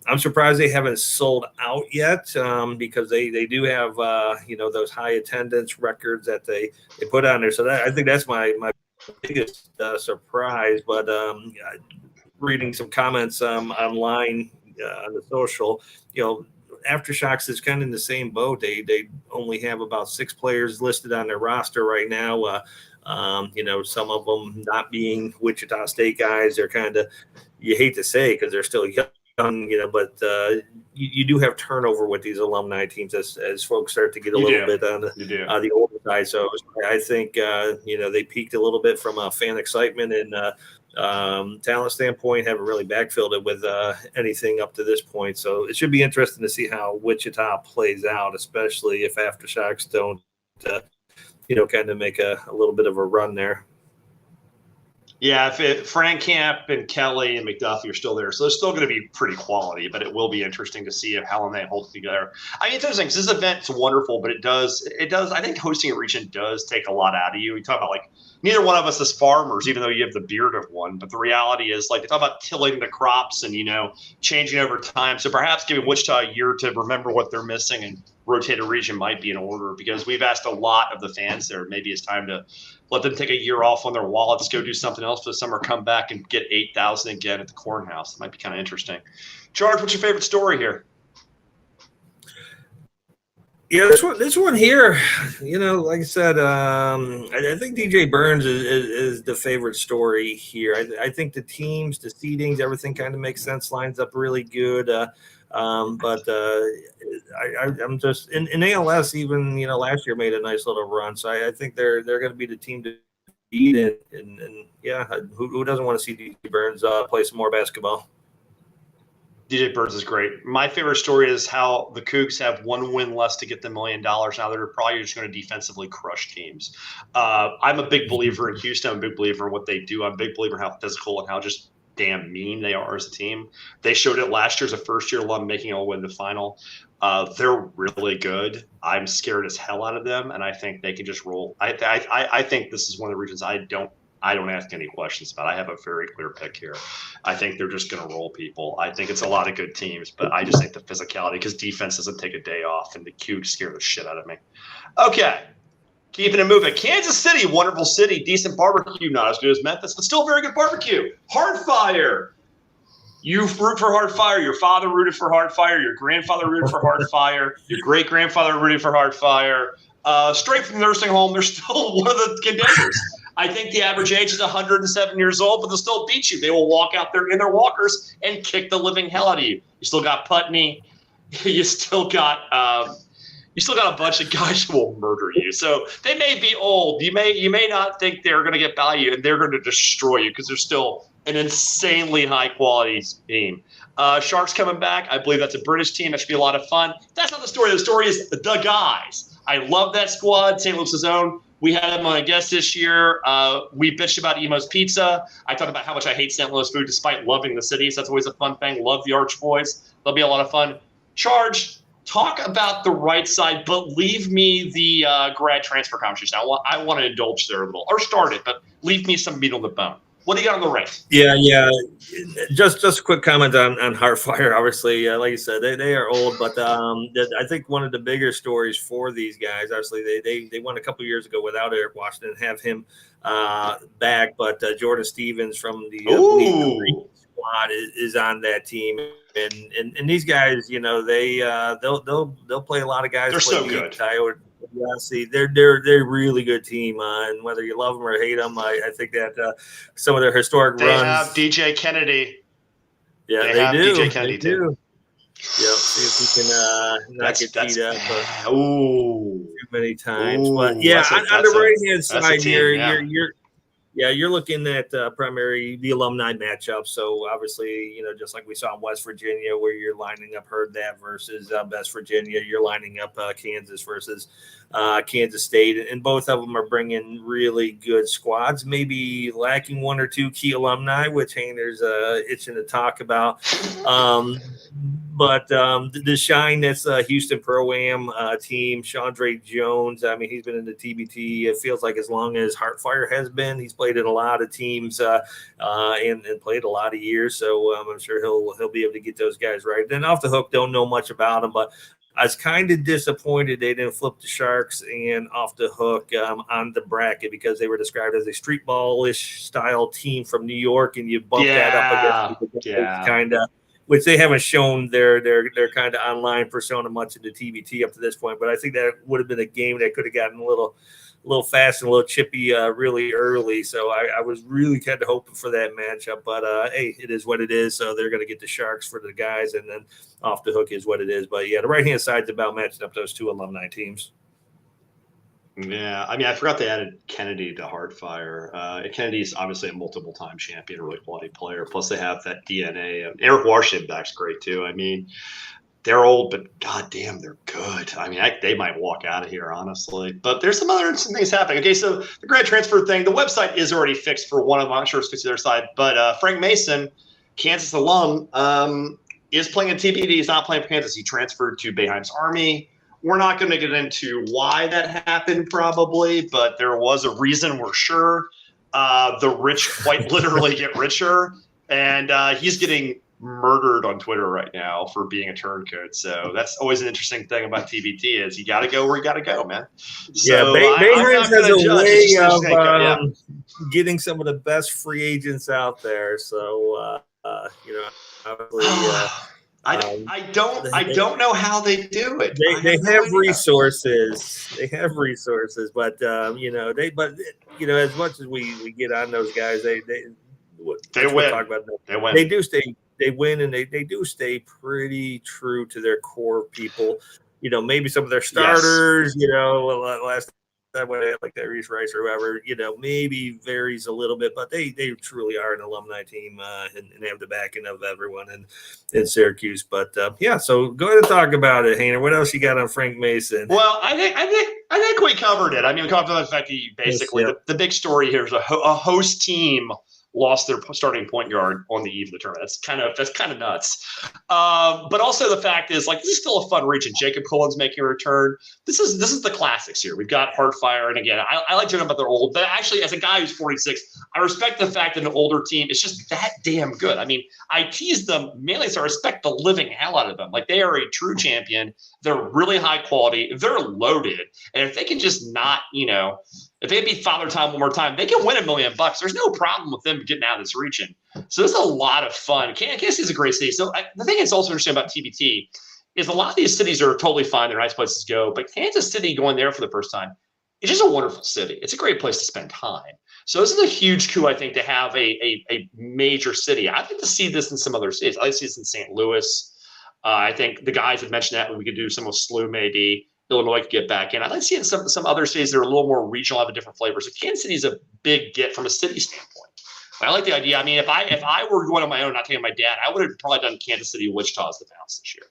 I'm surprised they haven't sold out yet, because they do have those high attendance records that they put on there. So I think that's my biggest surprise. But reading some comments online on the social, Aftershocks is kind of in the same boat. They only have about 6 players listed on their roster right now. Some of them not being Wichita State guys. They're kind of, you hate to say, because they're still young, but you do have turnover with these alumni teams as folks start to get a little bit on the older side. So I think, they peaked a little bit from a fan excitement and talent standpoint, haven't really backfilled it with anything up to this point. So it should be interesting to see how Wichita plays out, especially if Aftershocks don't, kind of make a little bit of a run there. Yeah, if Frank Camp and Kelly and McDuffie are still there, so they're still going to be pretty quality, but it will be interesting to see how long they hold together. I mean, it's interesting because this event's wonderful, but it does. I think hosting a region does take a lot out of you. We talk about like neither one of us is farmers, even though you have the beard of one. But the reality is, like, they talk about tilling the crops and changing over time. So perhaps giving Wichita a year to remember what they're missing and rotate a region might be in order because we've asked a lot of the fans there. Maybe it's time to let them take a year off on their wallets, go do something else for the summer, come back and get 8,000 again at the Cornhouse. It might be kind of interesting. George, what's your favorite story here? Yeah, this one here, like I said, I think DJ Burns is the favorite story here. I think the teams, the seedings, everything kind of makes sense, lines up really good. But I'm just in ALS. Even last year made a nice little run, so I think they're going to be the team to beat it. And yeah, who doesn't want to see DJ Burns play some more basketball? DJ Burns is great. My favorite story is how the Cougs have one win less to get the $1 million. Now they're probably just going to defensively crush teams. I'm a big believer in Houston. I'm a big believer in what they do. I'm a big believer in how physical and how just damn mean they are as a team. They showed it last year as a first-year alum making a win the final. They're really good. I'm scared as hell out of them, and I think they can just roll. I think this is one of the reasons I don't ask any questions about. I have a very clear pick here. I think they're just going to roll people. I think it's a lot of good teams, but I just think the physicality, because defense doesn't take a day off, and the Cougs scare the shit out of me. Okay, keeping it moving. Kansas City, wonderful city, decent barbecue, not as good as Memphis, but still very good barbecue. Hardfire. You root for Hardfire. Your father rooted for Hardfire. Your grandfather rooted for Hardfire. Your great-grandfather rooted for Hardfire. Straight from the nursing home, they're still one of the contenders. I think the average age is 107 years old, but they'll still beat you. They will walk out there in their walkers and kick the living hell out of you. You still got Putney. You still got a bunch of guys who will murder you. So they may be old. You may not think they're going to get by you, and they're going to destroy you because they're still an insanely high quality team. Sharks coming back. I believe that's a British team. That should be a lot of fun. That's not the story. The story is the guys. I love that squad. St. Louis's own. We had them on a guest this year. We bitched about Emo's Pizza. I talked about how much I hate St. Louis food despite loving the city. So that's always a fun thing. Love the Arch Boys. They'll be a lot of fun. Charge, talk about the right side, but leave me the grad transfer conversation. I want to indulge there a little. Or start it, but leave me some meat on the bone. What do you got on the right? Yeah. Just a quick comment on Heartfire. Obviously, like you said, they are old, but I think one of the bigger stories for these guys, obviously, they won a couple years ago without Eric Washington, have him back, but Jordan Stevens from the squad is on that team, and these guys, they'll play a lot of guys. They're so good. Yeah, see, they're a really good team, and whether you love them or hate them, I think that some of their historic runs. They have DJ Kennedy. Yeah, they do. DJ Kennedy too. Yep. See if we can not get beat up too many times. But yeah, on the right hand side here, you're looking at the alumni matchup. So obviously, just like we saw in West Virginia, where you're lining up Herd That versus West Virginia, you're lining up Kansas versus Kansas State, and both of them are bringing really good squads. Maybe lacking one or two key alumni, which Hayner's itching to talk about. But the shine that's Houston Pro-Am team, Chandre Jones, I mean, he's been in the TBT, it feels like as long as Heartfire has been. He's played in a lot of teams and played a lot of years, so I'm sure he'll be able to get those guys right. Then Off the Hook, don't know much about him, but I was kind of disappointed they didn't flip the Sharks and Off the Hook on the bracket because they were described as a street ball-ish style team from New York, and you bump that up against kind of, which they haven't shown their kind of online persona much in the TBT up to this point. But I think that would have been a game that could have gotten a little fast and a little chippy really early. So I was really kind of hoping for that matchup. But, hey, it is what it is. So they're going to get the Sharks for the guys, and then Off the Hook is what it is. But, yeah, the right-hand side is about matching up those two alumni teams. Yeah, I mean, I forgot they added Kennedy to Hardfire. Kennedy's obviously a multiple-time champion, a really quality player. Plus, they have that DNA. Eric Washington back's great too. I mean, they're old, but goddamn, they're good. I mean, they might walk out of here, honestly. But there's some other interesting things happening. Okay, so the grad transfer thing, the website is already fixed for one of them. I'm not sure it's fixed to their side. But Frank Mason, Kansas alum, is playing at TBT. He's not playing for Kansas. He transferred to Boeheim's Army. We're not going to get into why that happened, probably, but there was a reason, we're sure. The rich quite literally get richer, and he's getting murdered on Twitter right now for being a turncoat. So that's always an interesting thing about TBT is you got to go where you got to go, man. So Boeheim has a way of getting some of the best free agents out there. So obviously. I don't know how they do it. They have resources. They have resources, but as much as we get on those guys, they win. Talk about them. They win. They do stay. They win, and they do stay pretty true to their core people. Maybe some of their starters. Yes. Last that way, like that Reese Rice or whoever, maybe varies a little bit, but they truly are an alumni team and have the backing of everyone in Syracuse. But so go ahead and talk about it, Hayner. What else you got on Frank Mason? Well, I think we covered it. I mean, we covered the fact that basically the big story here is a host team lost their starting point guard on the eve of the tournament. That's kind of nuts. But also the fact is, this is still a fun region. Jacob Cullen's making a return. This is the classics here. We've got Heartfire, and again, I like to know about they're old, but actually, as a guy who's 46, I respect the fact that an older team is just that damn good. I mean, I tease them mainly so I respect the living hell out of them. They are a true champion. They're really high quality. They're loaded, and if they can just not, if they beat Father Time one more time, they can win $1 million. There's no problem with them getting out of this region. So there's a lot of fun. Kansas is a great city. So the thing that's also interesting about TBT is a lot of these cities are totally fine. They're nice places to go. But Kansas City, going there for the first time, it's just a wonderful city. It's a great place to spend time. So this is a huge coup, I think, to have a major city. I'd like to see this in some other cities. I'd like to see this in St. Louis. I think the guys had mentioned that when we could do some with SLU maybe. Illinois could get back in. I'd like to see it in some other cities that are a little more regional, have a different flavor. So Kansas City is a big get from a city standpoint. But I like the idea. I mean, if I were going on my own, not taking my dad, I would have probably done Kansas City, Wichita as the bounce this year.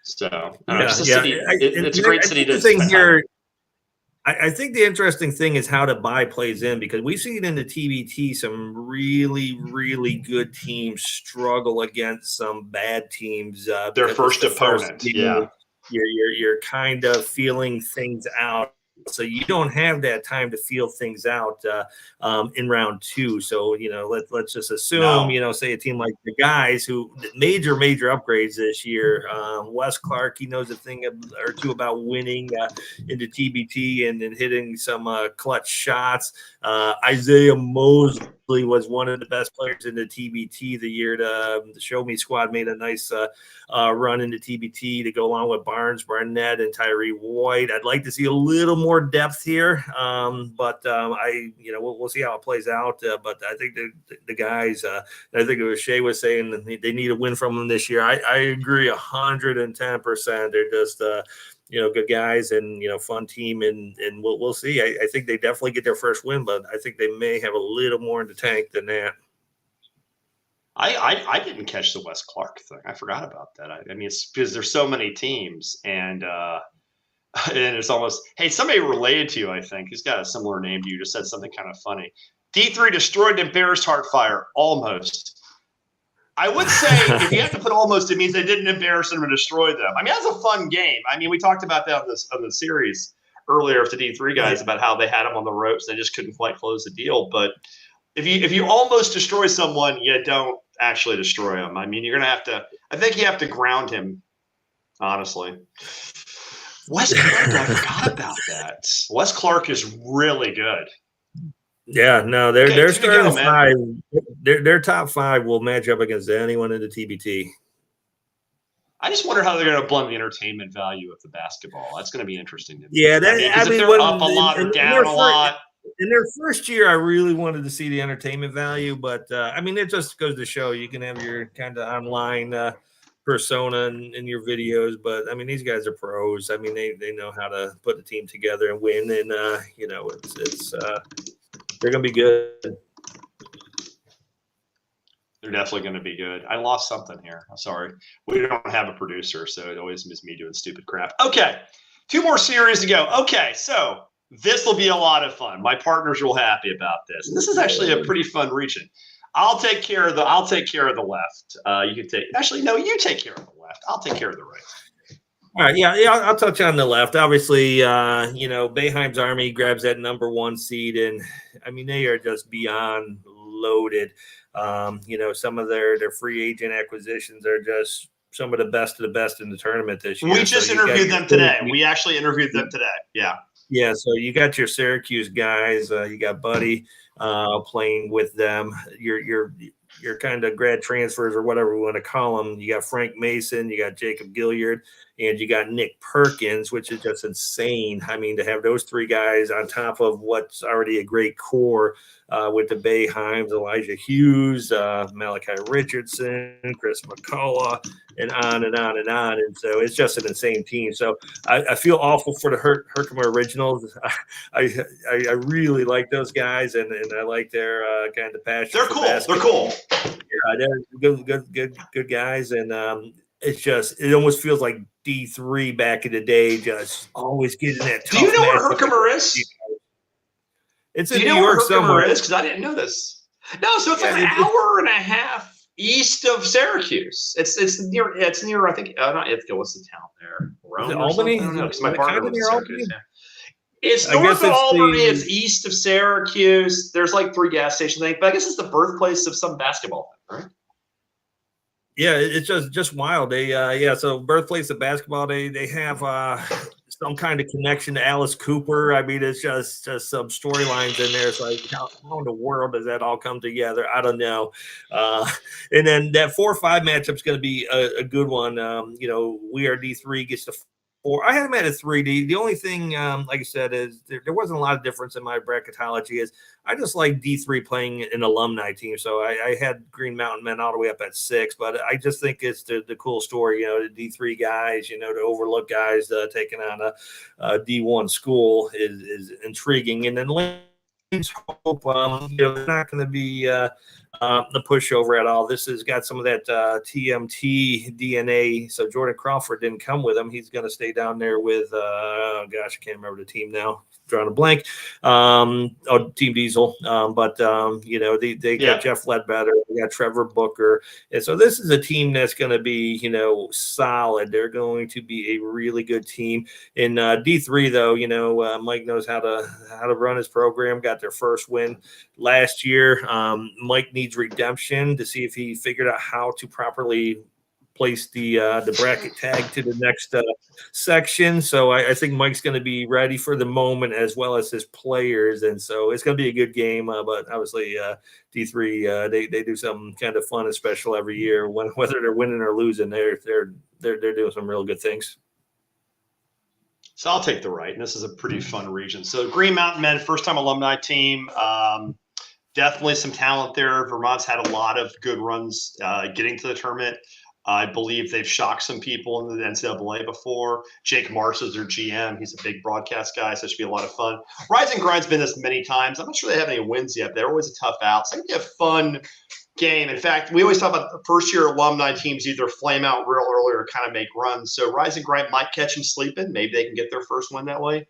So it's a great city to spend time. I think the interesting thing is how the bye plays in, because we've seen in the TBT some really, really good teams struggle against some bad teams. Their first opponent, You're kind of feeling things out. So you don't have that time to feel things out in round two. So, let's just assume, say a team like the guys who major upgrades this year. Wes Clark, he knows a thing or two about winning into TBT and then hitting some clutch shots. Isaiah Mosley was one of the best players in the TBT the year the Show Me squad made a nice run into TBT to go along with Barnes, Barnett, and Tyree White. I'd like to see a little more depth here, but we'll see how it plays out. But I think the guys, I think it was Shea was saying that they need a win from them this year. I agree 110%. They're just good guys and fun team, and we'll see. I think they definitely get their first win, but I think they may have a little more in the tank than that. I didn't catch the Wes Clark thing. I forgot about that. I mean, it's because there's so many teams, and it's almost, hey, somebody related to you, I think, who's got a similar name to you, just said something kind of funny. D3 destroyed and embarrassed Heartfire, almost. I would say if you have to put almost, it means they didn't embarrass them or destroy them. I mean, that's a fun game. I mean, we talked about that on the series earlier with the D3 guys about how they had them on the ropes. They just couldn't quite close the deal. But if you almost destroy someone, you don't actually destroy them. I mean, you're going to have to – I think you have to ground him, honestly. Wes Clark, I forgot about that. Wes Clark is really good. Yeah, no, they're starting five. Their top five will match up against anyone in the TBT. I just wonder how they're going to blend the entertainment value of the basketball. That's going to be interesting to me. Yeah, if they're up a lot or down a lot. In their first year, I really wanted to see the entertainment value, but it just goes to show you can have your kind of online persona in your videos, but I mean, these guys are pros. I mean, they know how to put a team together and win, and it's they're going to be good. They're definitely going to be good. I lost something here. I'm sorry. We don't have a producer, so it always is me doing stupid crap. Okay, 2 more series to go. Okay, so this will be a lot of fun. My partners are real happy about this. And this is actually a pretty fun region. I'll take care of the left. You can take you take care of the left. I'll take care of the right. All right, yeah, I'll touch on the left. Obviously, Boeheim's Army grabs that #1 seed, and I mean they are just beyond loaded. Some of their free agent acquisitions are just some of the best in the tournament this year. We just interviewed them today. We actually interviewed them today. Yeah. Yeah, so you got your Syracuse guys. You got Buddy playing with them. Your kind of grad transfers or whatever we want to call them. You got Frank Mason, you got Jacob Gilliard, and you got Nick Perkins, which is just insane. I mean, to have those 3 guys on top of what's already a great core with the Boeheims, Elijah Hughes, Malachi Richardson, Chris McCullough, and on and on and on. And so it's just an insane team. So I feel awful for the Herkimer Originals. I really like those guys, and I like their kind of passion. They're cool. They're cool. Yeah, they're good guys, and it almost feels like D3 back in the day, just always getting that. Do you know where Herkimer is? It's in New York somewhere. Because I didn't know this. No, so it's like an hour and a half east of Syracuse. It's near. I think not Ithaca. What's the town there? Rome, Albany. I don't know because my partner lives in Syracuse. Yeah. It's I north guess of it's Albany. It's east of Syracuse. There's like 3 gas stations, I think, but I guess it's the birthplace of some basketball thing, right? Yeah, it's just wild. They so birthplace of basketball. They have some kind of connection to Alice Cooper. I mean, it's just some storylines in there. So how in the world does that all come together? I don't know. And then that 4-5 matchup is going to be a good one. We are D3 gets to 4. I had them at a 3D. The only thing, like I said, is there wasn't a lot of difference in my bracketology. Is I just like D3 playing an alumni team. So I had Green Mountain Men all the way up at 6, but I just think it's the cool story, the D3 guys, the overlooked guys taking on a D1 school is intriguing. And then Lane's Hope, they're not going to be the pushover at all. This has got some of that TMT DNA. So Jordan Crawford didn't come with him. He's going to stay down there with, I can't remember the team now. Drawing a blank. Team Diesel. They got Jeff Ledbetter. They got Trevor Booker. And so this is a team that's going to be, solid. They're going to be a really good team. In D3, though, Mike knows how to run his program. Got their first win last year. Mike needs redemption to see if he figured out how to properly place the bracket tag to the next section. So I think Mike's going to be ready for the moment as well as his players, and so it's going to be a good game. But obviously D3 they do something kind of fun and special every year. Whether they're winning or losing, they're doing some real good things. So I'll take the right, and this is a pretty fun region. So Green Mountain Men, first-time alumni team. Definitely some talent there. Vermont's had a lot of good runs getting to the tournament. I believe they've shocked some people in the NCAA before. Jake Marsh is their GM. He's a big broadcast guy, so it should be a lot of fun. Rise and Grind's been this many times. I'm not sure they have any wins yet. They're always a tough out. So I think they have a fun game. In fact, we always talk about the first-year alumni teams either flame out real early or kind of make runs. So Rise and Grind might catch them sleeping. Maybe they can get their first win that way.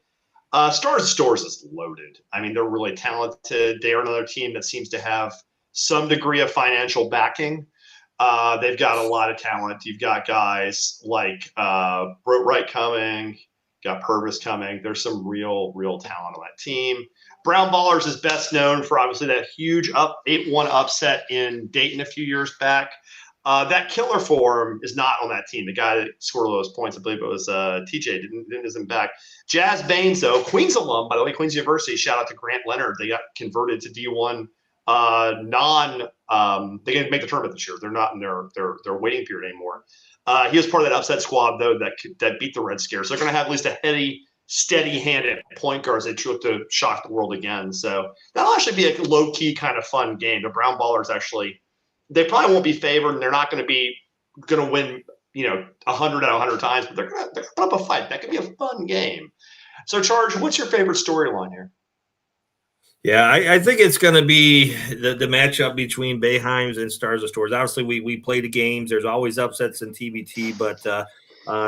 Stars is loaded. I mean, they're really talented. They are another team that seems to have some degree of financial backing. They've got a lot of talent. You've got guys like Wright coming, got Purvis coming. There's some real talent on that team. Brown Ballers is best known for obviously that huge 8-1 upset in Dayton a few years back. That killer form is not on that team. The guy that scored all those points, I believe it was TJ, isn't back. Jazz Baines, though, Queens alum, by the way, Queens University. Shout out to Grant Leonard. They got converted to D1 they didn't make the tournament this year. They're not in their waiting period anymore. He was part of that upset squad though that beat the Red Scare. So they're going to have at least a heady, steady-handed point guards that look to shock the world again. So that'll actually be a low-key kind of fun game. The Brown Ballers they probably won't be favored, and they're not going to win 100 out of 100 times, but they're going to put up a fight. That could be a fun game. So Charge, what's your favorite storyline here? Yeah, I think it's going to be the matchup between Bayheims and Stars of Stores. Obviously, we play the games. There's always upsets in TBT, but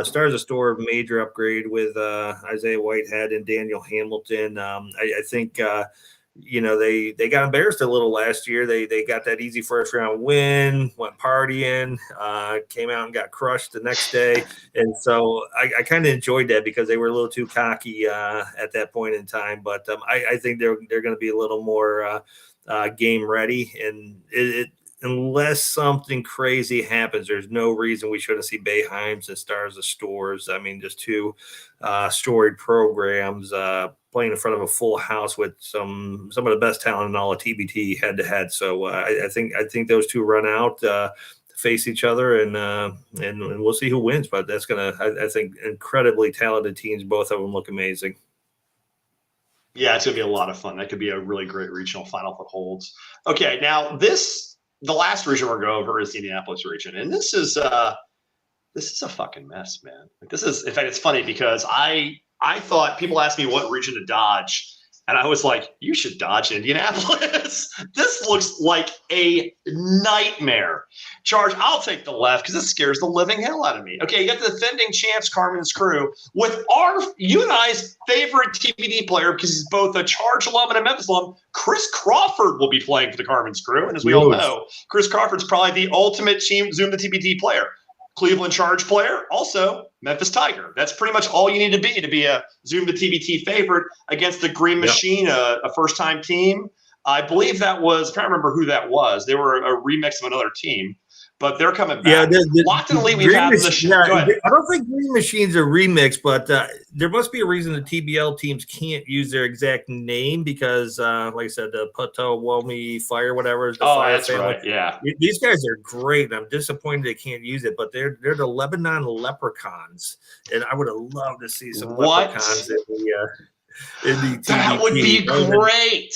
Stars of Store major upgrade with Isaiah Whitehead and Daniel Hamilton. I think they got embarrassed a little last year. They got that easy first round win, went partying, came out and got crushed the next day, and so I kind of enjoyed that because they were a little too cocky at that point in time. But I think they're going to be a little more game ready, and unless something crazy happens, there's no reason we shouldn't see Bayheims and Stars of Stores. I mean, just two storied programs playing in front of a full house with some of the best talent in all of TBT head to head. So I think those two run out face each other, and we'll see who wins. But that's gonna, I think, incredibly talented teams. Both of them look amazing. Yeah, it's gonna be a lot of fun. That could be a really great regional final that holds. Okay, now the last region we're going to go over is the Indianapolis region, and this is a fucking mess, man. In fact, it's funny because I thought people asked me what region to dodge, and I was like, you should dodge Indianapolis. This looks like a nightmare. Charge, I'll take the left because it scares the living hell out of me. Okay, you got the defending champs, Carmen's Crew, with you and I's favorite TBD player, because he's both a Charge alum and a Memphis alum. Chris Crawford will be playing for the Carmen's Crew, and as we all know, Chris Crawford's probably the ultimate ZoomTheTBT player. Cleveland Charge player, also Memphis Tiger. That's pretty much all you need to be a ZoomTheTBT favorite against the Green Machine, a first-time team. I believe that was, I can't remember who that was. They were a remix of another team, but they're coming back. Yeah, Locked in Elite, we've had the show. Go ahead. I don't think Green Machine's a remix, but there must be a reason the TBL teams can't use their exact name because, like I said, the Potawatomi Fire, whatever. Is the Fire that's family. Right. Yeah, these guys are great. I'm disappointed they can't use it, but they're the Lebanon Leprechauns, and I would have loved to see some Leprechauns in the. That would be great.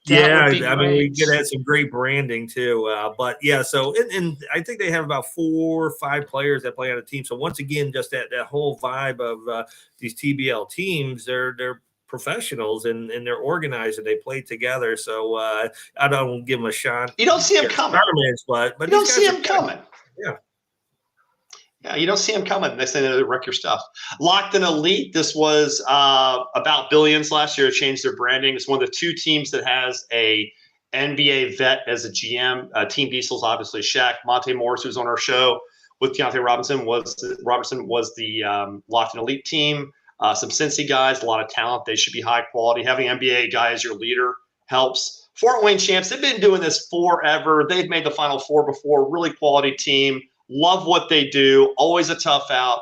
I mean, we could have some great branding too. But yeah, so and I think they have about 4 or 5 players that play on a team. So once again, just that whole vibe of these TBL teams, they're professionals and they're organized and they play together. So I don't give them a shot. You don't see them coming, but you don't see them coming. Yeah. Yeah, you don't see them coming. Next thing they wreck your stuff. Locked in Elite. This was about Billions last year. Changed their branding. It's one of the 2 teams that has a NBA vet as a GM. Team Diesel's obviously Shaq. Monte Morris, who's on our show with Deontay Robertson, was the Locked in Elite team. Some Cincy guys, a lot of talent. They should be high quality. Having an NBA guy as your leader helps. Fort Wayne champs. They've been doing this forever. They've made the Final Four before. Really quality team. Love what they do. Always a tough out.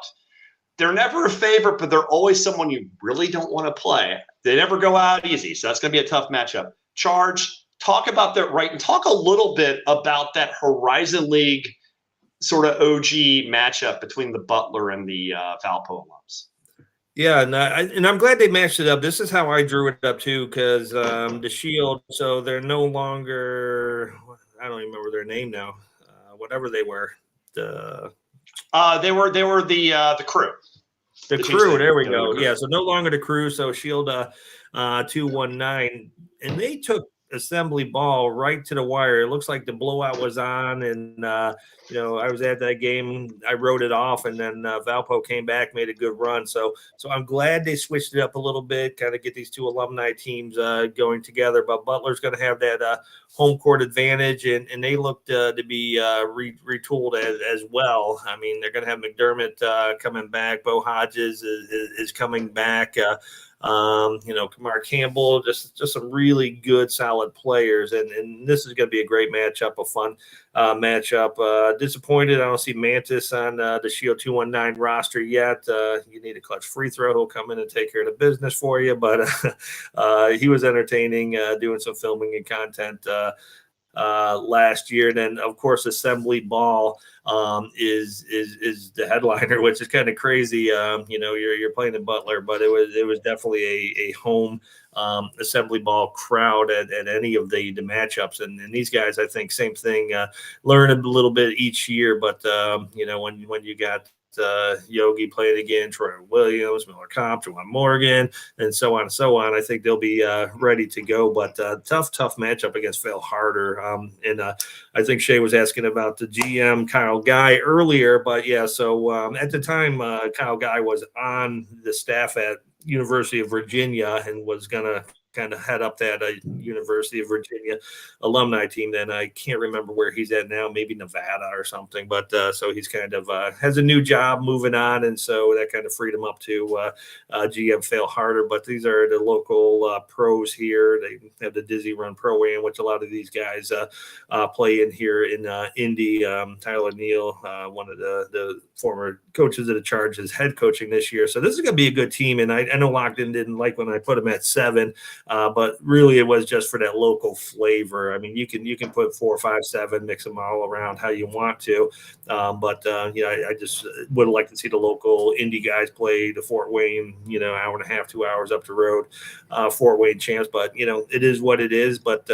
They're never a favorite, but they're always someone you really don't want to play. They never go out easy, so that's going to be a tough matchup. Charge, talk about that, right? And talk a little bit about that Horizon League sort of OG matchup between the Butler and the Valpo alums. Yeah, and I'm glad they matched it up. This is how I drew it up too, because the Shield. So they're no longer. I don't even remember their name now. Whatever they were. They were the Crew. The Crew, there we go. Yeah, so no longer the Crew. So Shield 219, and they took Assembly Ball right to the wire. It looks like the blowout was on, and I was at that game. I wrote it off, and then Valpo came back, made a good run. So I'm glad they switched it up a little bit, kind of get these 2 alumni teams going together. But Butler's going to have that home court advantage, and they look to be retooled as well. I mean, they're going to have McDermott coming back. Bo Hodges is coming back. Kamar Campbell, just some really good, solid players, and this is going to be a great matchup, a fun matchup. Disappointed I don't see Mantis on the Shield 219 roster yet. You need a clutch free throw. He'll come in and take care of the business for you, but he was entertaining, doing some filming and content last year. And then of course Assembly Ball is the headliner, which is kind of crazy. You're playing in Butler, but it was definitely a home Assembly Ball crowd at any of the matchups. And these guys, I think same thing, learn a little bit each year, but when you got Yogi playing again, Troy Williams, Miller Kopp, Juwan Morgan, and so on and so on. I think they'll be ready to go, but tough matchup against Phil Harder. And I think Shay was asking about the GM Kyle Guy earlier, but yeah, so at the time, Kyle Guy was on the staff at University of Virginia and was going to kind of head up that University of Virginia alumni team. Then I can't remember where he's at now, maybe Nevada or something. But so he's kind of has a new job moving on. And so that kind of freed him up to GM Phil Harder. But these are the local pros here. They have the Dizzy Run Pro-Am, which a lot of these guys play in here in Indy. Tyler Neal, one of the former coaches of the Chargers, head coaching this year. So this is going to be a good team. And I know Lockton didn't like when I put him at 7. But really, it was just for that local flavor. I mean, you can put 4, 5, 7, mix them all around how you want to. But I just would like to see the local Indy guys play the Fort Wayne, hour and a half, 2 hours up the road, Fort Wayne champs. But it is what it is. But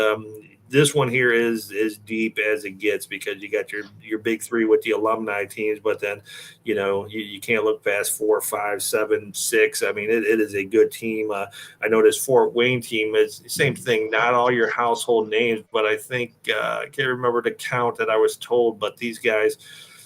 this one here is as deep as it gets because you got your big 3 with the alumni teams, but then you can't look past 4, 5, 7, 6. I mean, it is a good team. I know this Fort Wayne team is the same thing. Not all your household names, but I think I can't remember the count that I was told, but these guys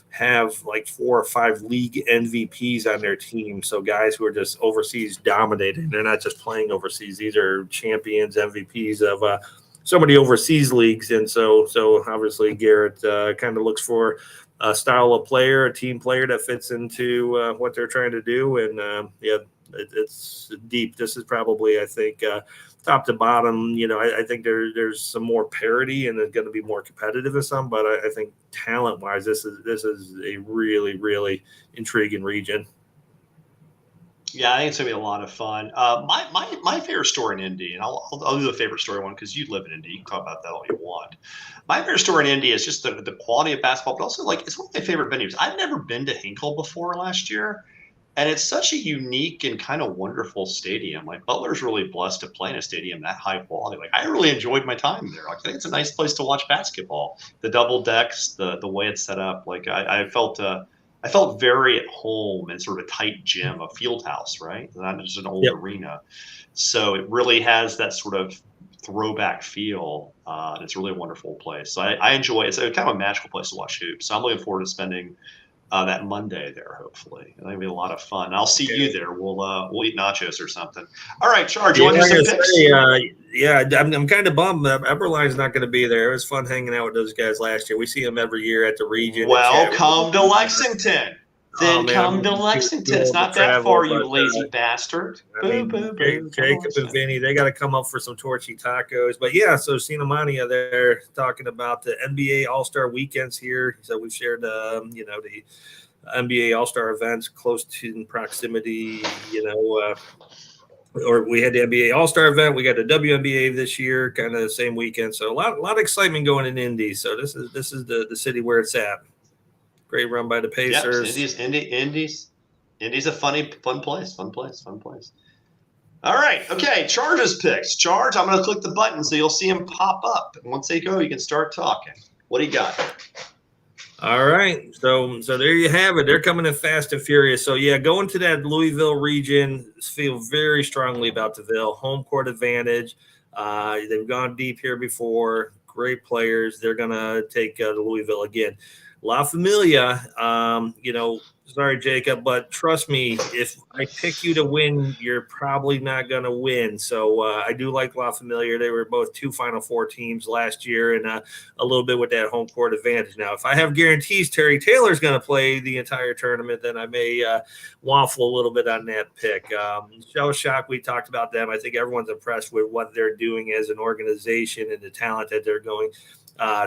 have like 4 or 5 league MVPs on their team. So guys who are just overseas dominating. They're not just playing overseas. These are champions, MVPs of so many overseas leagues. And so obviously Garrett kind of looks for a style of player, a team player that fits into what they're trying to do. And it's deep. This is probably, I think, top to bottom, I think there's some more parity and it's going to be more competitive in some, but I think talent wise, this is a really, really intriguing region. Yeah, I think it's gonna be a lot of fun. My favorite story in Indy, and I'll do the favorite story one because you live in Indy. You can talk about that all you want. My favorite story in Indy is just the quality of basketball, but also like it's one of my favorite venues. I've never been to Hinkle before last year, and it's such a unique and kind of wonderful stadium. Like Butler's really blessed to play in a stadium that high quality. Like I really enjoyed my time there. Like I think it's a nice place to watch basketball. The double decks, the way it's set up. Like I felt very at home in sort of a tight gym, a field house, right? Not just an old arena. So it really has that sort of throwback feel. It's a really wonderful place. So I enjoy it. It's a kind of a magical place to watch hoops. So I'm looking forward to spending that Monday there, hopefully. It'll be a lot of fun. I'll see you there. We'll eat nachos or something. All right, Charge, you want to do some picks? I'm kind of bummed that Eberline's not going to be there. It was fun hanging out with those guys last year. We see them every year at the region. Well, come to Lexington. Then come to Lexington. It's not that far, you lazy bastard. Jacob and Vinny, they got to come up for some torchy tacos. But yeah, so Sina Mania there talking about the NBA All-Star weekends here. So we've shared, the NBA All-Star events close to in proximity, or we had the NBA All-Star event. We got the WNBA this year, kind of the same weekend. So a lot of excitement going in Indy. So this is the city where it's at. Great run by the Pacers. Indy's a fun place. All right. Okay. Charge's picks. Charge, I'm going to click the button so you'll see them pop up. And once they go, you can start talking. What do you got? All right. So there you have it. They're coming in fast and furious. So, yeah, going to that Louisville region, feel very strongly about the Ville. Home court advantage. They've gone deep here before. Great players. They're going to take the Louisville again. La Familia, sorry, Jacob, but trust me, if I pick you to win, you're probably not going to win. So I do like La Familia. They were both 2 Final Four teams last year and a little bit with that home court advantage. Now, if I have guarantees Terry Taylor's going to play the entire tournament, then I may waffle a little bit on that pick. Shell Shock, we talked about them. I think everyone's impressed with what they're doing as an organization and the talent that they're going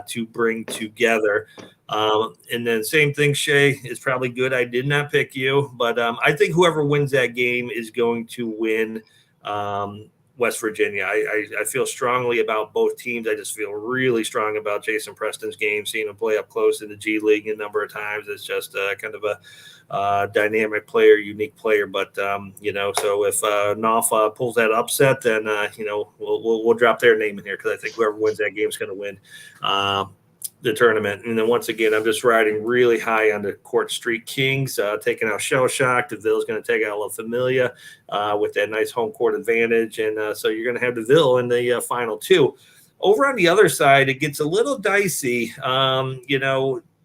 to bring together. And then same thing, Shay, is probably good. I did not pick you, but I think whoever wins that game is going to win West Virginia. I feel strongly about both teams. I just feel really strong about Jason Preston's game, seeing him play up close in the G League a number of times. It's just kind of a dynamic player, unique player. But, so if Nalfa pulls that upset, then, we'll drop their name in here because I think whoever wins that game is going to win. the tournament. And then once again, I'm just riding really high on the Court Street Kings, taking out Shell Shock. DeVille's going to take out La Familia with that nice home court advantage. And so you're going to have DeVille in the final two. Over on the other side, it gets a little dicey.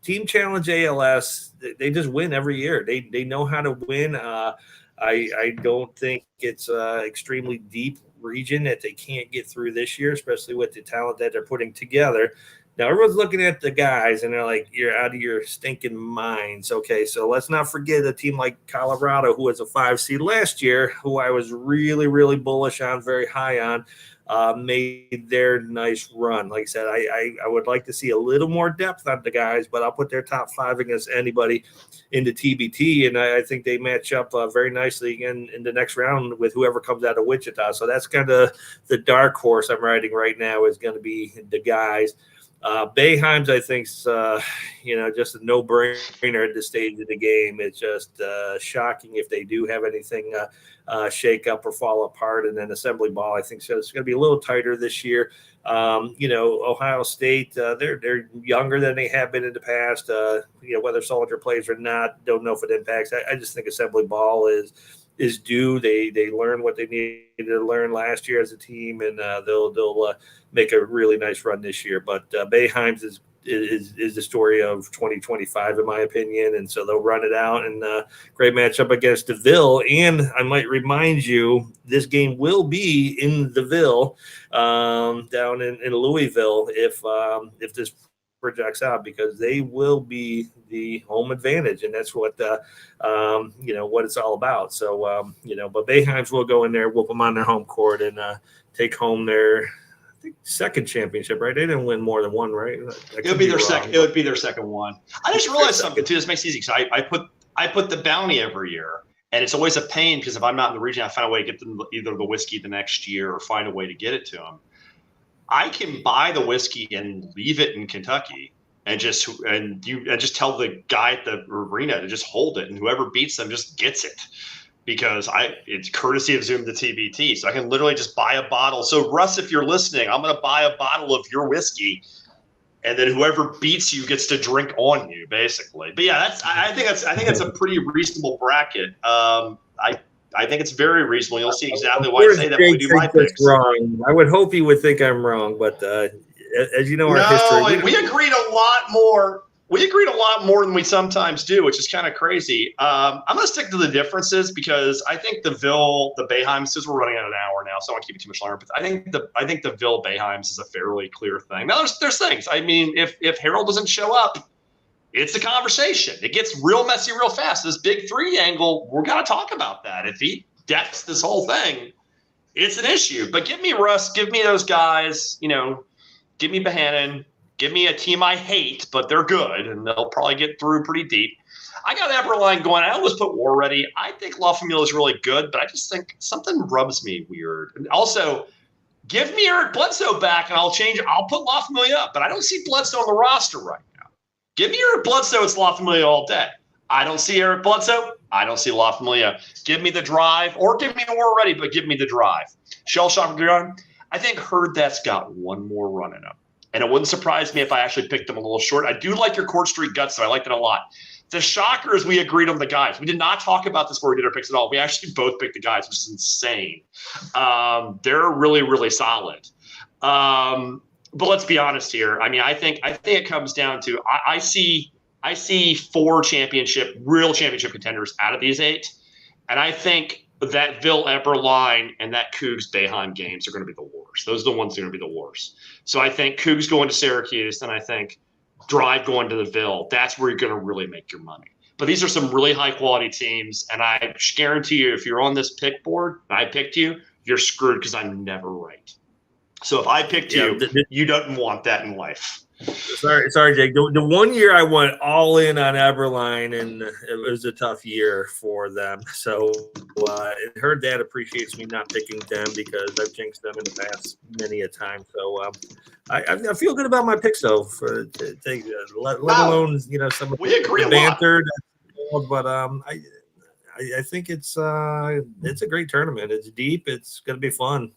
Team Challenge ALS, they just win every year. They know how to win. I don't think it's extremely deep region that they can't get through this year, especially with the talent that they're putting together. Now, everyone's looking at the guys, and they're like, you're out of your stinking minds. Okay, so let's not forget a team like Colorado, who was a 5 seed last year, who I was really, really bullish on, very high on, made their nice run. Like I said, I would like to see a little more depth on the guys, but I'll put their top 5 against anybody in the TBT, and I think they match up very nicely again in the next round with whoever comes out of Wichita. So that's kind of the dark horse I'm riding right now is going to be the guys. Boehm's, I think, just a no-brainer at this stage of the game. It's just shocking if they do have anything shake up or fall apart. And then Assembly Ball, I think, so it's going to be a little tighter this year. Ohio State, they're younger than they have been in the past. Whether Soldier plays or not, don't know if it impacts. I just think Assembly Ball is due. They learn what they needed to learn last year as a team, and they'll make a really nice run this year. But Boehm's is the story of 2025 in my opinion, and so they'll run it out. And great matchup against DeVille. And I might remind you, this game will be in DeVille, down in Louisville, if this projects out, because they will be the home advantage, and that's what what it's all about. So but Boehm's will go in there, whoop them on their home court, and take home their second championship, right? They didn't win more than one, right? It would be their second. It would be their second one. I just realized something too. This makes it easy because I put the bounty every year, and it's always a pain because if I'm not in the region, I find a way to get them either the whiskey the next year or find a way to get it to them. I can buy the whiskey and leave it in Kentucky, and just tell the guy at the arena to just hold it, and whoever beats them just gets it. Because it's courtesy of ZoomTheTBT. So I can literally just buy a bottle. So Russ, if you're listening, I'm going to buy a bottle of your whiskey, and then whoever beats you gets to drink on you, basically. But yeah, I think that's a pretty reasonable bracket. I think it's very reasonable. You'll see exactly why I say that when we do my picks. Wrong. I would hope he would think I'm wrong, but as you know, our history. We agreed a lot more. We agreed a lot more than we sometimes do, which is kind of crazy. I'm going to stick to the differences because I think the Boehm's, since we're running out of an hour now, so I don't want to keep it too much longer. But I think the Boehm's is a fairly clear thing. Now there's things. I mean, if Harold doesn't show up, it's a conversation. It gets real messy real fast. This big 3 angle, we're going to talk about that. If he decks this whole thing, it's an issue. But give me Russ, give me those guys. Give me Bohannon. Give me a team I hate, but they're good, and they'll probably get through pretty deep. I got Eberline going. I almost put War Ready. I think La Familia is really good, but I just think something rubs me weird. And also, give me Eric Bledsoe back, and I'll put La Familia up, but I don't see Bledsoe on the roster right now. Give me Eric Bledsoe. It's La Familia all day. I don't see Eric Bledsoe. I don't see La Familia. Give me the drive, or give me War Ready, but give me the drive. Shell Shock Gun. I think Herd that's got one more run in him. And it wouldn't surprise me if I actually picked them a little short. I do like your Court Street Guts, though. I like that a lot. The shocker is we agreed on the guys. We did not talk about this before we did our picks at all. We actually both picked the guys, which is insane. They're really, really solid. But let's be honest here. I mean, I think it comes down to I see 4 real championship contenders out of these 8, and I think that Ville-Epper line and that Cougs Boeheim games are going to be the worst. Those are the ones that are going to be the worst. So I think Cougs going to Syracuse, and I think Drive going to the Ville. That's where you're going to really make your money. But these are some really high-quality teams, and I guarantee you if you're on this pick board and I picked you, you're screwed because I'm never right. So if I picked you, you don't want that in life. Sorry, Jake. The 1 year I went all in on Eberline, and it was a tough year for them. So Heard that appreciates me not picking them because I've jinxed them in the past many a time. So I feel good about my picks, though. Let alone some of the banter. But I think it's a great tournament. It's deep. It's going to be fun.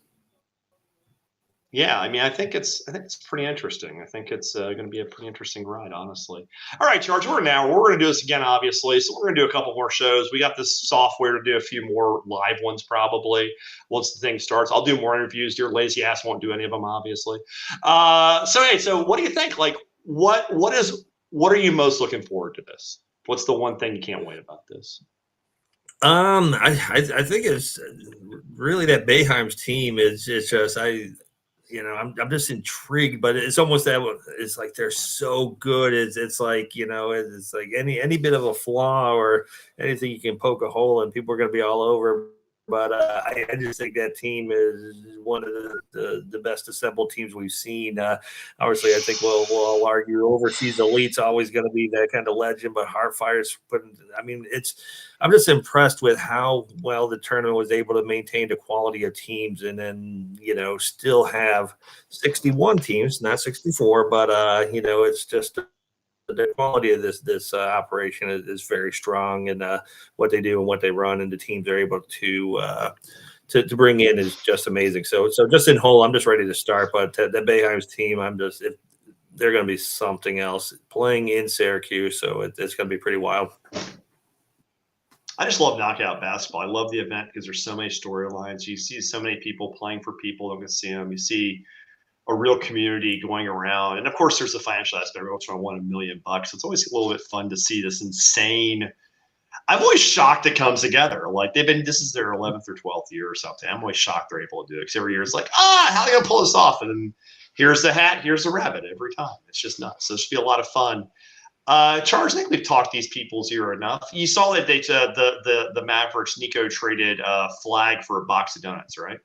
Yeah, I mean, I think it's pretty interesting. I think it's going to be a pretty interesting ride, honestly. All right, Charge, we're going to do this again, obviously. So we're going to do a couple more shows. We got this software to do a few more live ones, probably once the thing starts. I'll do more interviews. Your lazy ass won't do any of them, obviously. So what do you think? Like, what are you most looking forward to this? What's the one thing you can't wait about this? I think it's really that Boeheim's team is just I'm just intrigued, but it's almost that it's like they're so good. It's like it's like any bit of a flaw or anything you can poke a hole in, people are going to be all over. But I just think that team is one of the best assembled teams we've seen. Obviously, I think we'll all argue overseas elite's always going to be that kind of legend, but Heartfire's I'm just impressed with how well the tournament was able to maintain the quality of teams, and then still have 61 teams, not 64, but it's just the quality of this operation is very strong, and what they do and what they run and the teams they're able to bring in is just amazing. So just in whole, I'm just ready to start. But the Boeheim's team, they're going to be something else playing in Syracuse, so it's going to be pretty wild. I just love knockout basketball. I love the event because there's so many storylines. You see so many people playing for people. Don't get to see them. You see a real community going around, and of course, there's the financial aspect. Everyone's trying to win $1 million. It's always a little bit fun to see this insane. I'm always shocked it comes together. Like this is their 11th or 12th year or something. I'm always shocked they're able to do it because every year it's like, how are you gonna pull this off? And then here's the hat, here's the rabbit every time. It's just nuts. So it should be a lot of fun. Charles, I think we've talked these people's ear enough. You saw that the Mavericks, Nico traded Flag for a box of donuts, right?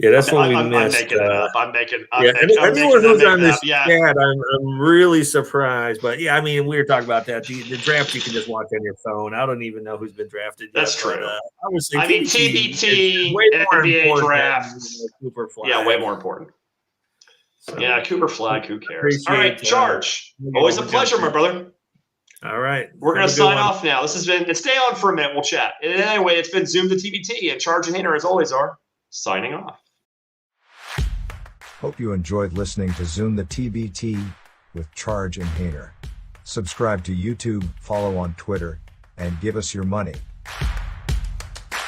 Yeah, that's what we missed. I'm making anyone who's on this chat, I'm really surprised. But yeah, I mean, we were talking about that. The draft you can just watch on your phone. I don't even know who's been drafted yet. That's true. But, I mean, TBT, NBA draft. Cooper Flag. Yeah, way more important. So, yeah, Cooper Flag. Who cares? All right, Charge. Always a pleasure, my brother. All right. We're going to sign off now. This has been, stay on for a minute. We'll chat. And anyway, it's been Zoom the TBT, and Charge and Hainer, as always, are signing off. Hope you enjoyed listening to Zoom the TBT with Charge and Hainer. Subscribe to YouTube, follow on Twitter, and give us your money.